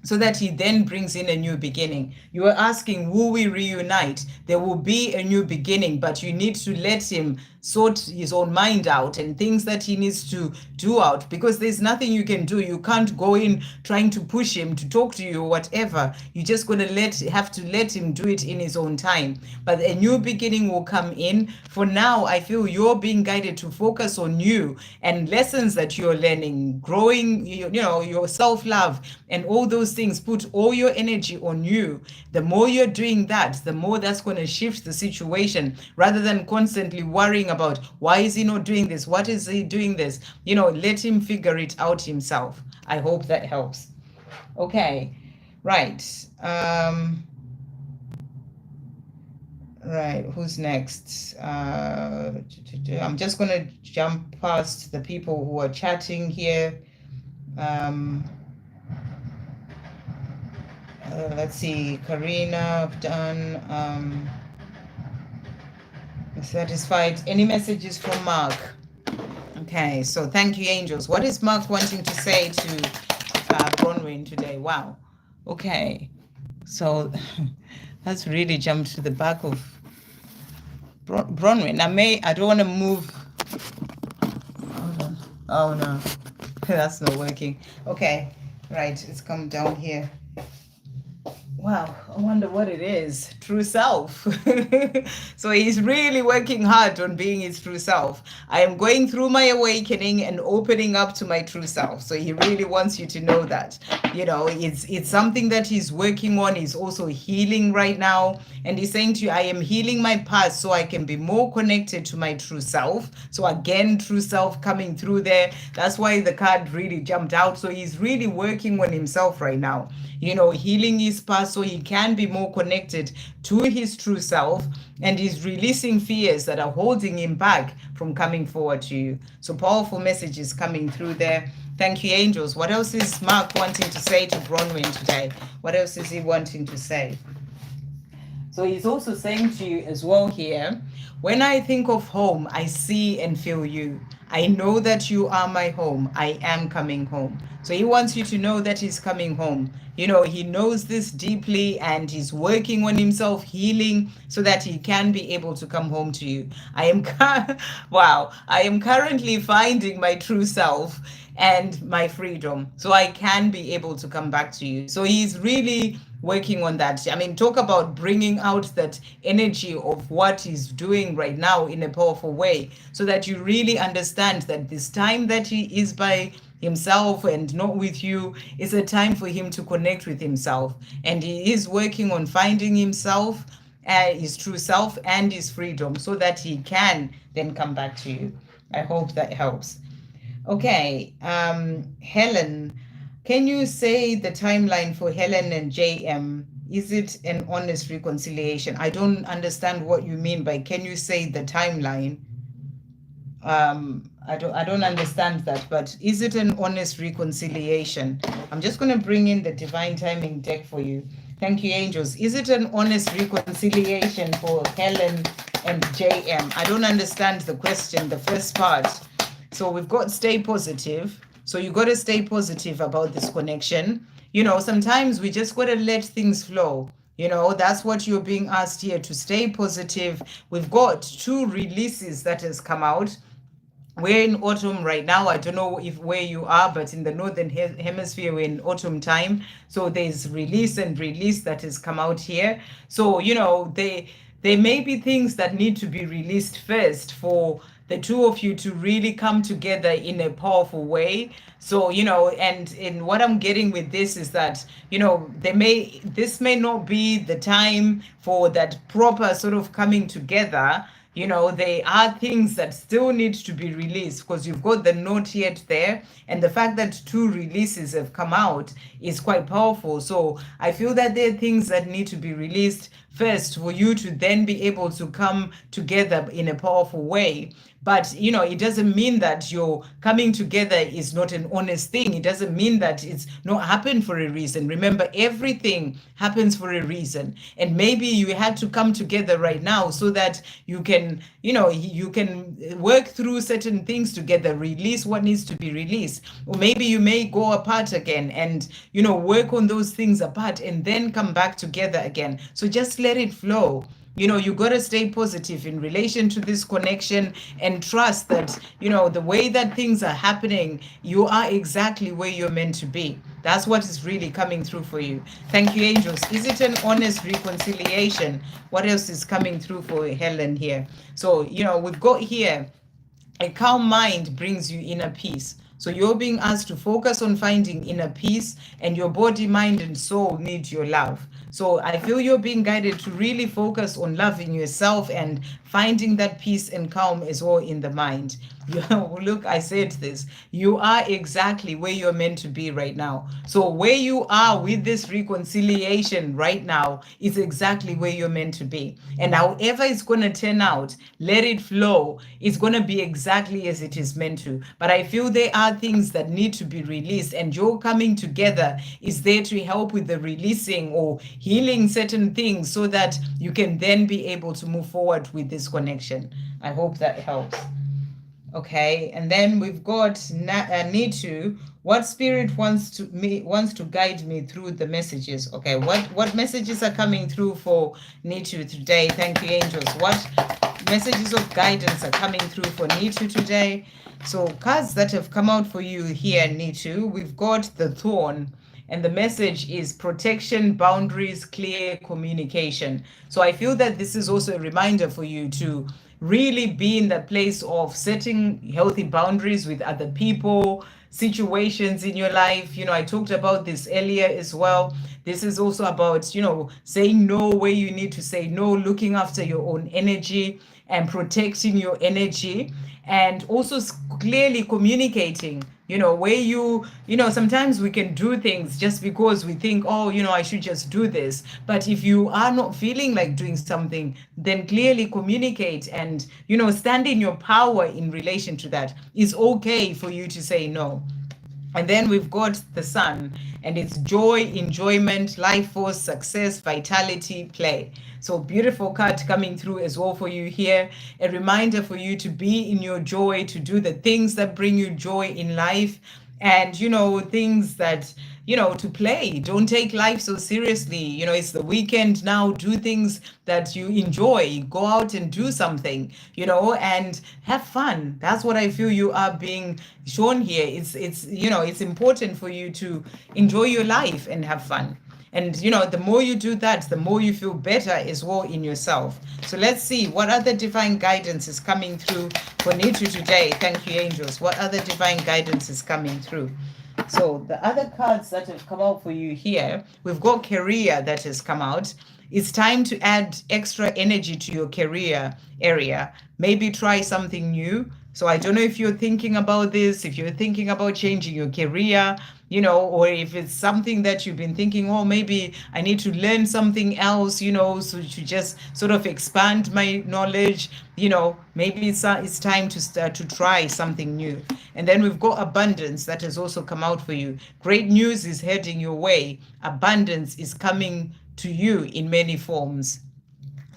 so that he then brings in a new beginning. You are asking, will we reunite? There will be a new beginning, but you need to let him sort his own mind out and things that he needs to do out, because there's nothing you can do. You can't go in trying to push him to talk to you or whatever. You're just going to have to let him do it in his own time. But a new beginning will come in. For now, I feel you're being guided to focus on you and lessons that you're learning, growing, you know, your self-love and all those things. Put all your energy on you. The more you're doing that, the more that's going to shift the situation, rather than constantly worrying about, why is he not doing this? What is he doing this? You know, let him figure it out himself. I hope that helps. Okay, right. Right, who's next? I'm just going to jump past the people who are chatting here. Let's see, Karina, I've done. Satisfied. Any messages from Mark? Okay, so thank you, angels. What is Mark wanting to say to Bronin today? Wow. Okay, so that's really jumped to the back of Bronin. I don't want to move. Hold on. Oh no, that's not working. Okay, right, it's come down here. Wow, I wonder what it is. True self. So he's really working hard on being his true self. I am going through my awakening and opening up to my true self. So he really wants you to know that. You know, it's something that he's working on. He's also healing right now. And he's saying to you, I am healing my past so I can be more connected to my true self. So again, true self coming through there. That's why the card really jumped out. So he's really working on himself right now, you know, healing his past so he can be more connected to his true self, and he's releasing fears that are holding him back from coming forward to you. So powerful messages coming through there. Thank you, angels. What else is Mark wanting to say to Bronwyn today? What else is he wanting to say? So he's also saying to you as well here, when I think of home, I see and feel you. I know that you are my home. I am coming home. So he wants you to know that he's coming home. You know, he knows this deeply and he's working on himself, healing so that he can be able to come home to you. Wow, I am currently finding my true self and my freedom so I can be able to come back to you. So he's really working on that. I mean, talk about bringing out that energy of what he's doing right now in a powerful way so that you really understand that this time that he is by himself and not with you is a time for him to connect with himself, and he is working on finding himself, his true self and his freedom so that he can then come back to you. I hope that helps. Okay, Helen, can you say the timeline for Helen and JM? Is it an honest reconciliation? I don't understand what you mean by can you say the timeline? I don't understand that, but is it an honest reconciliation? I'm just going to bring in the divine timing deck for you. Thank you, angels. Is it an honest reconciliation for Helen and JM? I don't understand the question, the first part. So we've got stay positive. So you got to stay positive about this connection. You know, sometimes we just got to let things flow. You know, that's what you're being asked here, to stay positive. We've got 2 releases that has come out. We're in autumn right now. I don't know if where you are, but in the northern hemisphere, we're in autumn time. So there's release and release that has come out here. So, you know, there may be things that need to be released first for the 2 of you to really come together in a powerful way. So, you know, and in what I'm getting with this is that, you know, this may not be the time for that proper sort of coming together. You know, there are things that still need to be released because you've got the not yet there. And the fact that 2 releases have come out is quite powerful. So I feel that there are things that need to be released first for you to then be able to come together in a powerful way. But, you know, it doesn't mean that your coming together is not an honest thing. It doesn't mean that it's not happened for a reason. Remember, everything happens for a reason. And maybe you had to come together right now so that you can, you know, you can work through certain things together, release what needs to be released. Or maybe you may go apart again and, you know, work on those things apart and then come back together again. So just let it flow. You know, you got to stay positive in relation to this connection and trust that, you know, the way that things are happening, you are exactly where you're meant to be. That's what is really coming through for you. Thank you, angels. Is it an honest reconciliation? What else is coming through for Helen here? So, you know, we've got here, a calm mind brings you inner peace. So you're being asked to focus on finding inner peace, and your body, mind, and soul need your love. So I feel you're being guided to really focus on loving yourself and finding that peace and calm as well in the mind. Look, I said this. You are exactly where you're meant to be right now. So where you are with this reconciliation right now is exactly where you're meant to be. And however it's going to turn out, let it flow. It's going to be exactly as it is meant to. But I feel there are things that need to be released, and your coming together is there to help with the releasing or healing certain things so that you can then be able to move forward with this connection. I hope that helps. Okay, and then we've got Nitu. What spirit wants to guide me through the messages? Okay, what messages are coming through for Nitu today? Thank you, angels. What messages of guidance are coming through for Nitu today? So cards that have come out for you here, Nitu, we've got the thorn, And the message is protection, boundaries, clear communication. So I feel that this is also a reminder for you to really be in the place of setting healthy boundaries with other people, situations in your life. I talked about this earlier as well. This is also about, saying no where you need to say no, looking after your own energy and protecting your energy, and also clearly communicating, where sometimes we can do things just because we think, oh, I should just do this. But if you are not feeling like doing something, then clearly communicate and, stand in your power in relation to that. It's okay for you to say no. And then we've got the sun, and it's joy, enjoyment, life force, success, vitality, play. So beautiful card coming through as well for you here. A reminder for you to be in your joy, to do the things that bring you joy in life, and things that to play. Don't take life so seriously. It's the weekend now. Do things that you enjoy. Go out and do something, and have fun. That's what I feel you are being shown here. It's important for you to enjoy your life and have fun. And the more you do that, the more you feel better as well in yourself. So let's see what other divine guidance is coming through for Nitu today. Thank you, angels. What other divine guidance is coming through? So the other cards that have come out for you here, we've got career that has come out. It's time to add extra energy to your career area. Maybe try something new. So I don't know if you're thinking about this, if you're thinking about changing your career, or if it's something that you've been thinking, oh, maybe I need to learn something else, so to just sort of expand my knowledge, maybe it's time to start to try something new. And then we've got abundance that has also come out for you. Great news is heading your way. Abundance is coming to you in many forms.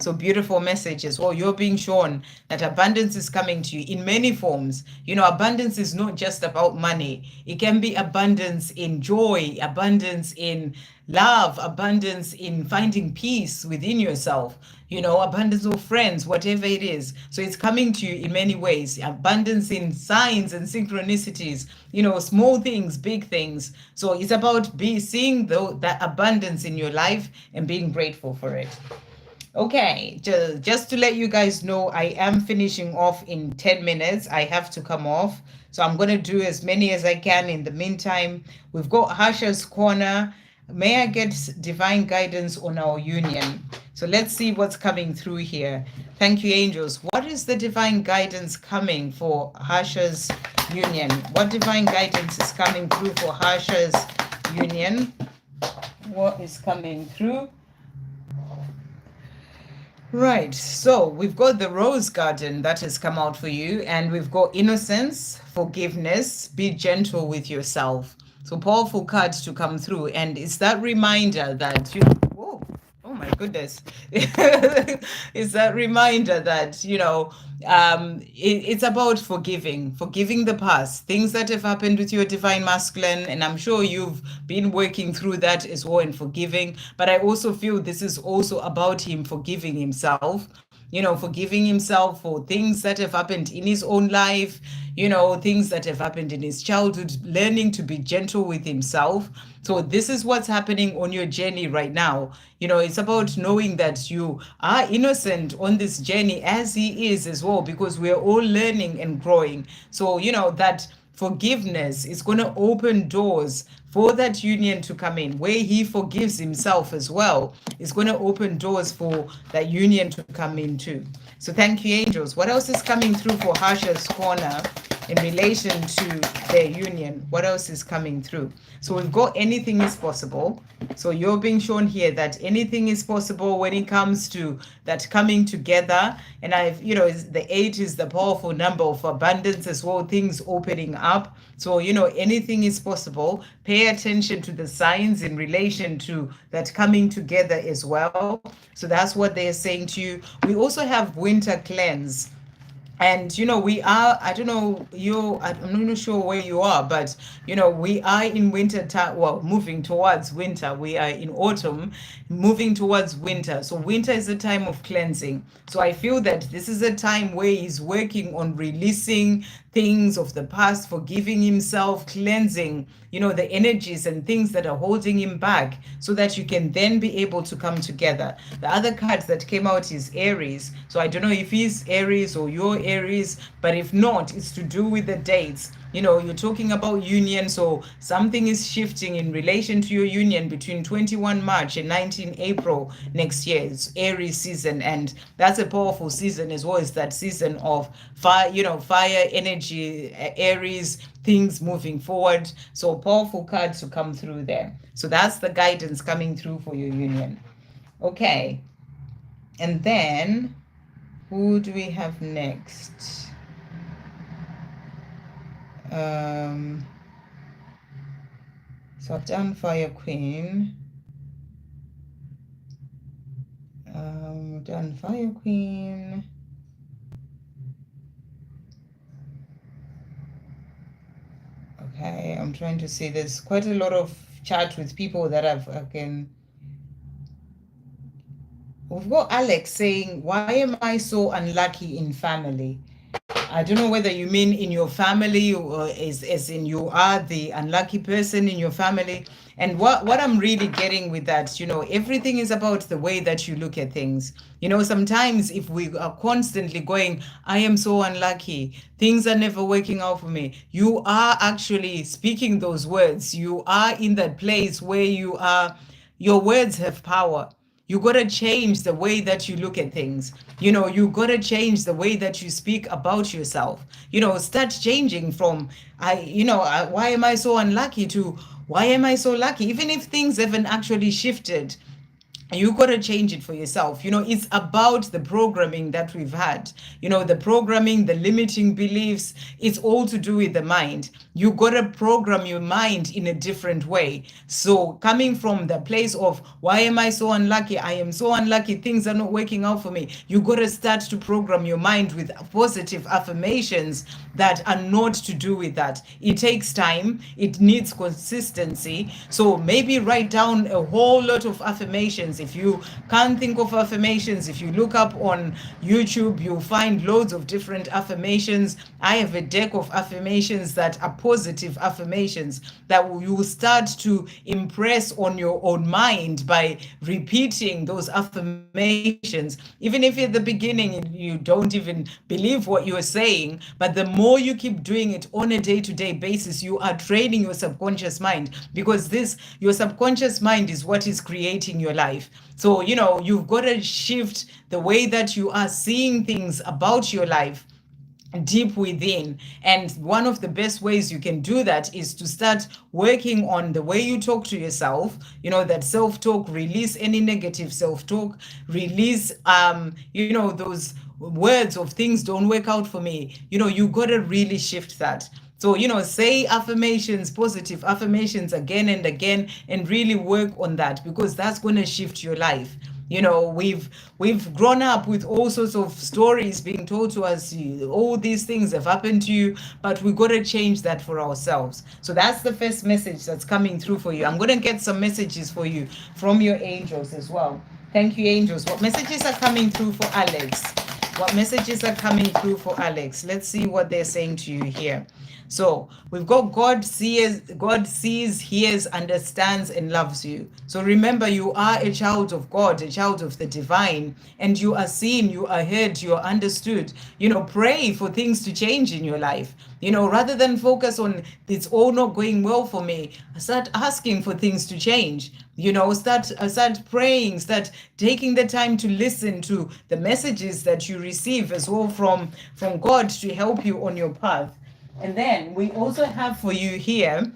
So beautiful message as well. You're being shown that abundance is coming to you in many forms. Abundance is not just about money. It can be abundance in joy, abundance in love, abundance in finding peace within yourself, abundance of friends, whatever it is. So it's coming to you in many ways. Abundance in signs and synchronicities, small things, big things. So it's about seeing that abundance in your life and being grateful for it. Okay, just to let you guys know, I am finishing off in 10 minutes. I have to come off. So I'm going to do as many as I can in the meantime. We've got Hasha's Corner. May I get divine guidance on our union? So let's see what's coming through here. Thank you, angels. What is the divine guidance coming for Hasha's union? What divine guidance is coming through for Hasha's union? What is coming through? Right, so we've got the Rose Garden that has come out for you, and we've got innocence, forgiveness, be gentle with yourself. So powerful cards to come through, and it's that reminder that oh my goodness, it's that reminder that it's about forgiving the past, things that have happened with your divine masculine, and I'm sure you've been working through that as well and forgiving. But I also feel this is also about him forgiving himself. Forgiving himself for things that have happened in his own life, things that have happened in his childhood, learning to be gentle with himself. So this is what's happening on your journey right now. It's about knowing that you are innocent on this journey, as he is as well, because we're all learning and growing. So, that forgiveness is going to open doors for that union to come in, where he forgives himself as well. It's going to open doors for that union to come in too. So thank you, angels. What else is coming through for Hasha's Corner in relation to their union? What else is coming through? So we've got anything is possible. So you're being shown here that anything is possible when it comes to that coming together. And the 8 is the powerful number of abundance as well, things opening up. So, anything is possible. Pay attention to the signs in relation to that coming together as well. So that's what they're saying to you. We also have winter cleanse. And, we are, I don't know, I'm not sure where you are, but, we are in winter time, moving towards winter. We are in autumn, moving towards winter. So winter is a time of cleansing. So I feel that this is a time where he's working on releasing things of the past, forgiving himself, cleansing, the energies and things that are holding him back, so that you can then be able to come together. The other card that came out is Aries. So I don't know if he's Aries or you're Aries, but if not, it's to do with the dates. You're talking about union, so something is shifting in relation to your union between 21 March and 19 April next year. It's Aries season, and that's a powerful season as well. It's that season of fire, fire energy, Aries, things moving forward. So powerful cards to come through there. So that's the guidance coming through for your union. Okay. And then who do we have next? So I've done Fire Queen. Done Fire Queen. Okay, I'm trying to see. There's quite a lot of chat with people that We've got Alex saying, why am I so unlucky in family? I don't know whether you mean in your family, or as in you are the unlucky person in your family. And what I'm really getting with that, everything is about the way that you look at things. Sometimes if we are constantly going, I am so unlucky, things are never working out for me, you are actually speaking those words. You are in that place where your words have power. You got to change the way that you look at things. You got to change the way that you speak about yourself. Start changing from, why am I so unlucky, to why am I so lucky? Even if things haven't actually shifted, you got to change it for yourself. It's about the programming that we've had, the programming, the limiting beliefs. It's all to do with the mind. You got to program your mind in a different way. So coming from the place of, why am I so unlucky? I am so unlucky. Things are not working out for me. You got to start to program your mind with positive affirmations that are not to do with that. It takes time. It needs consistency. So maybe write down a whole lot of affirmations. If you can't think of affirmations, if you look up on YouTube, you'll find loads of different affirmations. I have a deck of affirmations that are positive affirmations that you will start to impress on your own mind by repeating those affirmations. Even if at the beginning you don't even believe what you're saying, but the more you keep doing it on a day-to-day basis, you are training your subconscious mind, because your subconscious mind is what is creating your life. So, you've got to shift the way that you are seeing things about your life deep within. And one of the best ways you can do that is to start working on the way you talk to yourself. That self-talk, release any negative self-talk, release those words of things don't work out for me. You got to really shift that. So, say affirmations, positive affirmations again and again, and really work on that, because that's going to shift your life. We've grown up with all sorts of stories being told to us. All these things have happened to you, but we got to change that for ourselves. So that's the first message that's coming through for you. I'm going to get some messages for you from your angels as well. Thank you, angels. What messages are coming through for Alex? What messages are coming through for Alex? Let's see what they're saying to you here. So we've got God sees, hears, understands, and loves you. So remember, you are a child of God, a child of the divine, and you are seen, you are heard, you are understood. Pray for things to change in your life. Rather than focus on, it's all not going well for me, start asking for things to change. Start praying, start taking the time to listen to the messages that you receive as well from God to help you on your path. And then we also have for you here,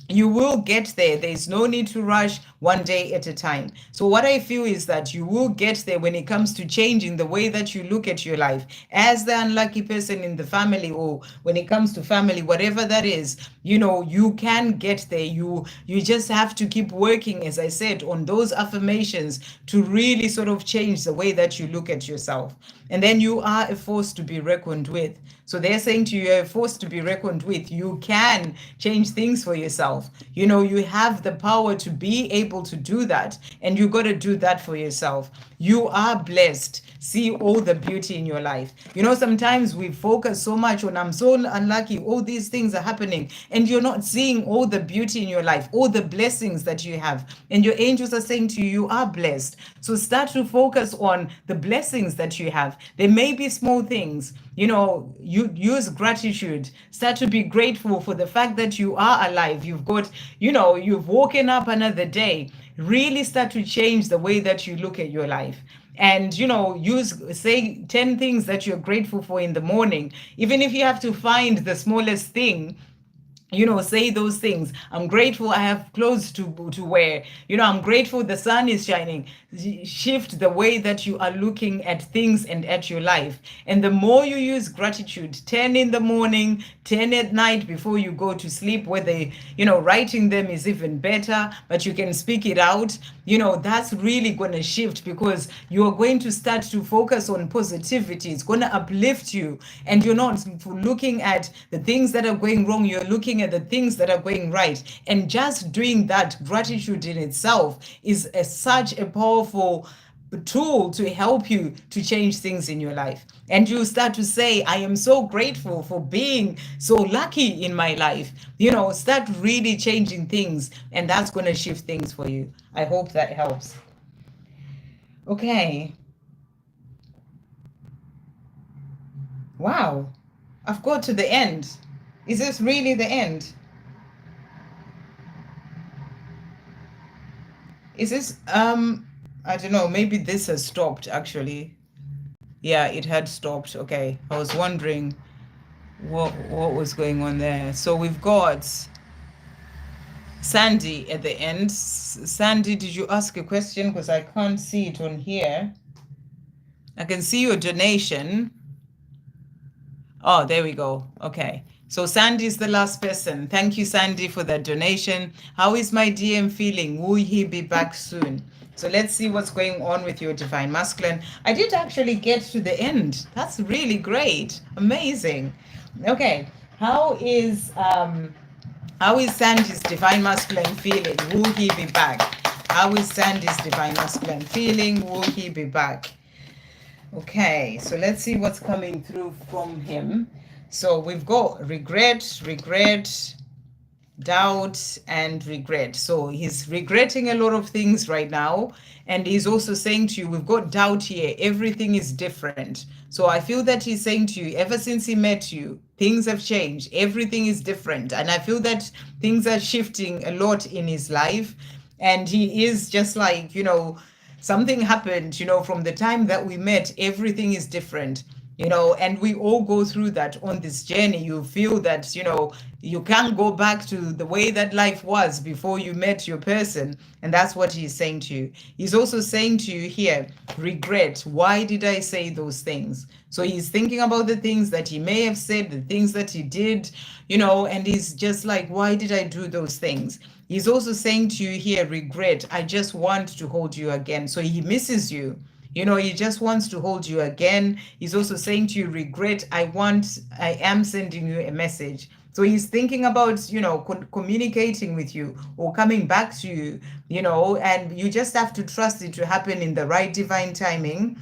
you will get there. There's no need to rush, one day at a time. So what I feel is that you will get there when it comes to changing the way that you look at your life as the unlucky person in the family, or when it comes to family, whatever that is. You can get there. You just have to keep working, as I said, on those affirmations to really sort of change the way that you look at yourself. And then you are a force to be reckoned with. So they're saying to you, you're a force to be reckoned with. You can change things for yourself. You know, you have the power to be able to do that. And you got to do that for yourself. You are blessed. See all the beauty in your life. You know, sometimes we focus so much on, I'm so unlucky, all these things are happening, and you're not seeing all the beauty in your life, all the blessings that you have. And your angels are saying to you, you are blessed. So start to focus on the blessings that you have. There may be small things, you know, you use gratitude. Start to be grateful for the fact that you are alive. You've got, you know, you've woken up another day. Really start to change the way that you look at your life. And, you know, say 10 things that you're grateful for in the morning. Even if you have to find the smallest thing, you know, say those things. I'm grateful I have clothes to wear. You know, I'm grateful the sun is shining. Shift the way that you are looking at things and at your life. And the more you use gratitude, 10 in the morning, 10 at night before you go to sleep, whether, you know, writing them is even better, but you can speak it out. You know, that's really going to shift, because you are going to start to focus on positivity. It's going to uplift you. And you're not looking at the things that are going wrong. You're looking at the things that are going right. And just doing that, gratitude in itself is such a powerful tool to help you to change things in your life. And you start to say, I am so grateful for being so lucky in my life. You know, start really changing things, and that's going to shift things for you. I hope that helps. Okay. Wow. I've got to the end. Is this really the end? Is this, I don't know, maybe this has stopped actually. Yeah, it had stopped. Okay. I was wondering what was going on there. So we've got Sandy at the end. Sandy, did you ask a question? Because I can't see it on here. I can see your donation. Oh, there we go. Okay. So Sandy is the last person. Thank you, Sandy, for that donation. How is my DM feeling? Will he be back soon? So let's see what's going on with your divine masculine. I did actually get to the end. That's really great. Amazing. Okay. How is Sandy's divine masculine feeling? Will he be back? How is Sandy's divine masculine feeling? Will he be back? Okay, so let's see what's coming through from him. So we've got regret, doubt, and regret. So he's regretting a lot of things right now. And he's also saying to you, we've got doubt here. Everything is different. So I feel that he's saying to you, ever since he met you, things have changed. Everything is different. And I feel that things are shifting a lot in his life. And he is just like, you know, something happened, you know, from the time that we met, everything is different. You know, and we all go through that on this journey. You feel that, you know, you can't go back to the way that life was before you met your person. And that's what he's saying to you. He's also saying to you here, regret. Why did I say those things? So he's thinking about the things that he may have said, the things that he did, you know, and he's just like, why did I do those things? He's also saying to you here, regret. I just want to hold you again. So he misses you. You know, he just wants to hold you again. He's also saying to you, regret, I am sending you a message. So he's thinking about, you know, communicating with you or coming back to you, you know, and you just have to trust it to happen in the right divine timing.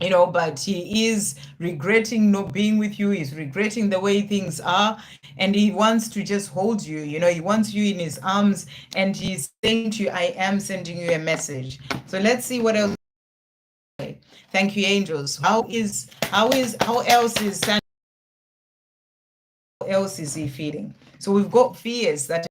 You know, but he is regretting not being with you. He's regretting the way things are. And he wants to just hold you. You know, he wants you in his arms. And he's saying to you, I am sending you a message. So let's see what else. Thank you, angels. How else is he feeling? So we've got fears that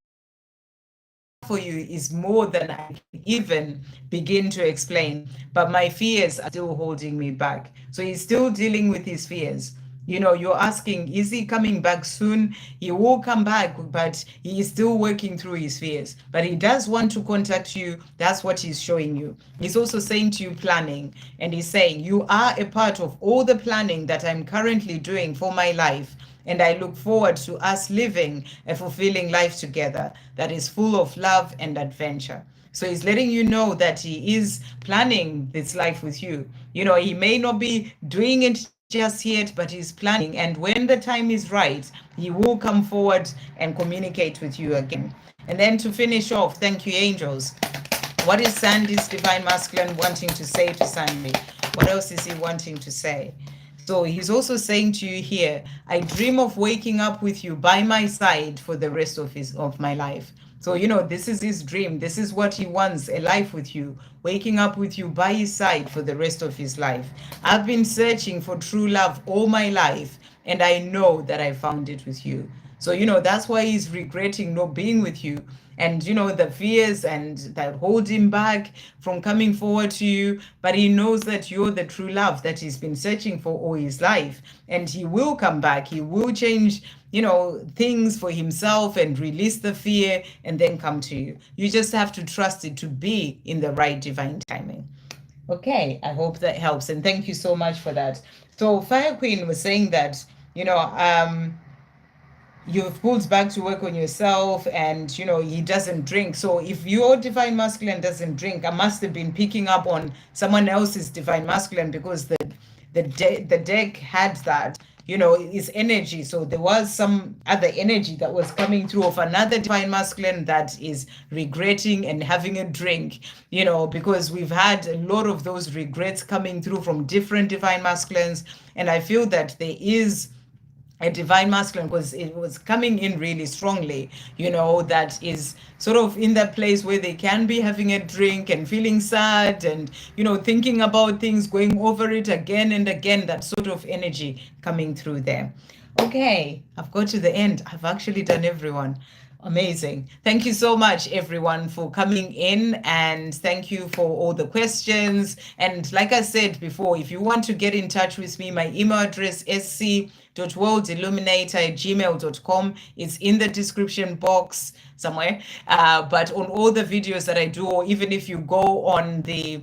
for you is more than I can even begin to explain, but my fears are still holding me back. So he's still dealing with his fears. You know, you're asking, is he coming back soon? He will come back, but he is still working through his fears. But he does want to contact you. That's what he's showing you. He's also saying to you, planning. And he's saying, you are a part of all the planning that I'm currently doing for my life. and I look forward to us living a fulfilling life together that is full of love and adventure. So he's letting you know that he is planning this life with you. You know, he may not be doing it just yet, but he's planning. And when the time is right, he will come forward and communicate with you again. And then to finish off, thank you, angels. What is Sandy's divine masculine wanting to say to Sandy? What else is he wanting to say? So he's also saying to you here, I dream of waking up with you by my side for the rest of my life. So, you know, this is his dream. This is what he wants, a life with you, waking up with you by his side for the rest of his life. I've been searching for true love all my life, and I know that I found it with you. So, you know, that's why he's regretting not being with you. And, you know, the fears and that hold him back from coming forward to you. But he knows that you're the true love that he's been searching for all his life. And he will come back. He will change, you know, things for himself and release the fear and then come to you. You just have to trust it to be in the right divine timing. Okay, I hope that helps. And thank you so much for that. So Fire Queen was saying that, you know, you've pulled back to work on yourself, and you know he doesn't drink. So if your divine masculine doesn't drink, I must have been picking up on someone else's divine masculine, because the deck had that, you know, is energy. So there was some other energy that was coming through of another divine masculine that is regretting and having a drink, you know, because we've had a lot of those regrets coming through from different divine masculines. And I feel that there is a divine masculine, because it was coming in really strongly, you know, that is sort of in that place where they can be having a drink and feeling sad and, you know, thinking about things, going over it again and again, that sort of energy coming through there. Okay, I've got to the end. I've actually done everyone. Amazing. Thank you so much, everyone, for coming in, and thank you for all the questions. And like I said before, if you want to get in touch with me, my email address is sc.worldilluminator@gmail.com. It's in the description box somewhere. But on all the videos that I do, or even if you go on the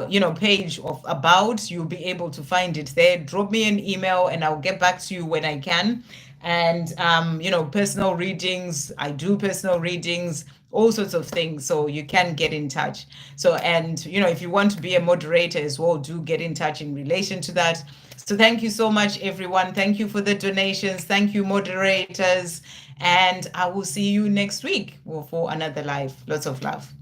you know, page of about, you'll be able to find it there. Drop me an email and I'll get back to you when I can. And you know, personal readings, I do personal readings, all sorts of things, so you can get in touch. So, and you know, if you want to be a moderator as well, do get in touch in relation to that. So thank you so much, everyone. Thank you for the donations. Thank you, moderators, and I will see you next week for another live. Lots of love.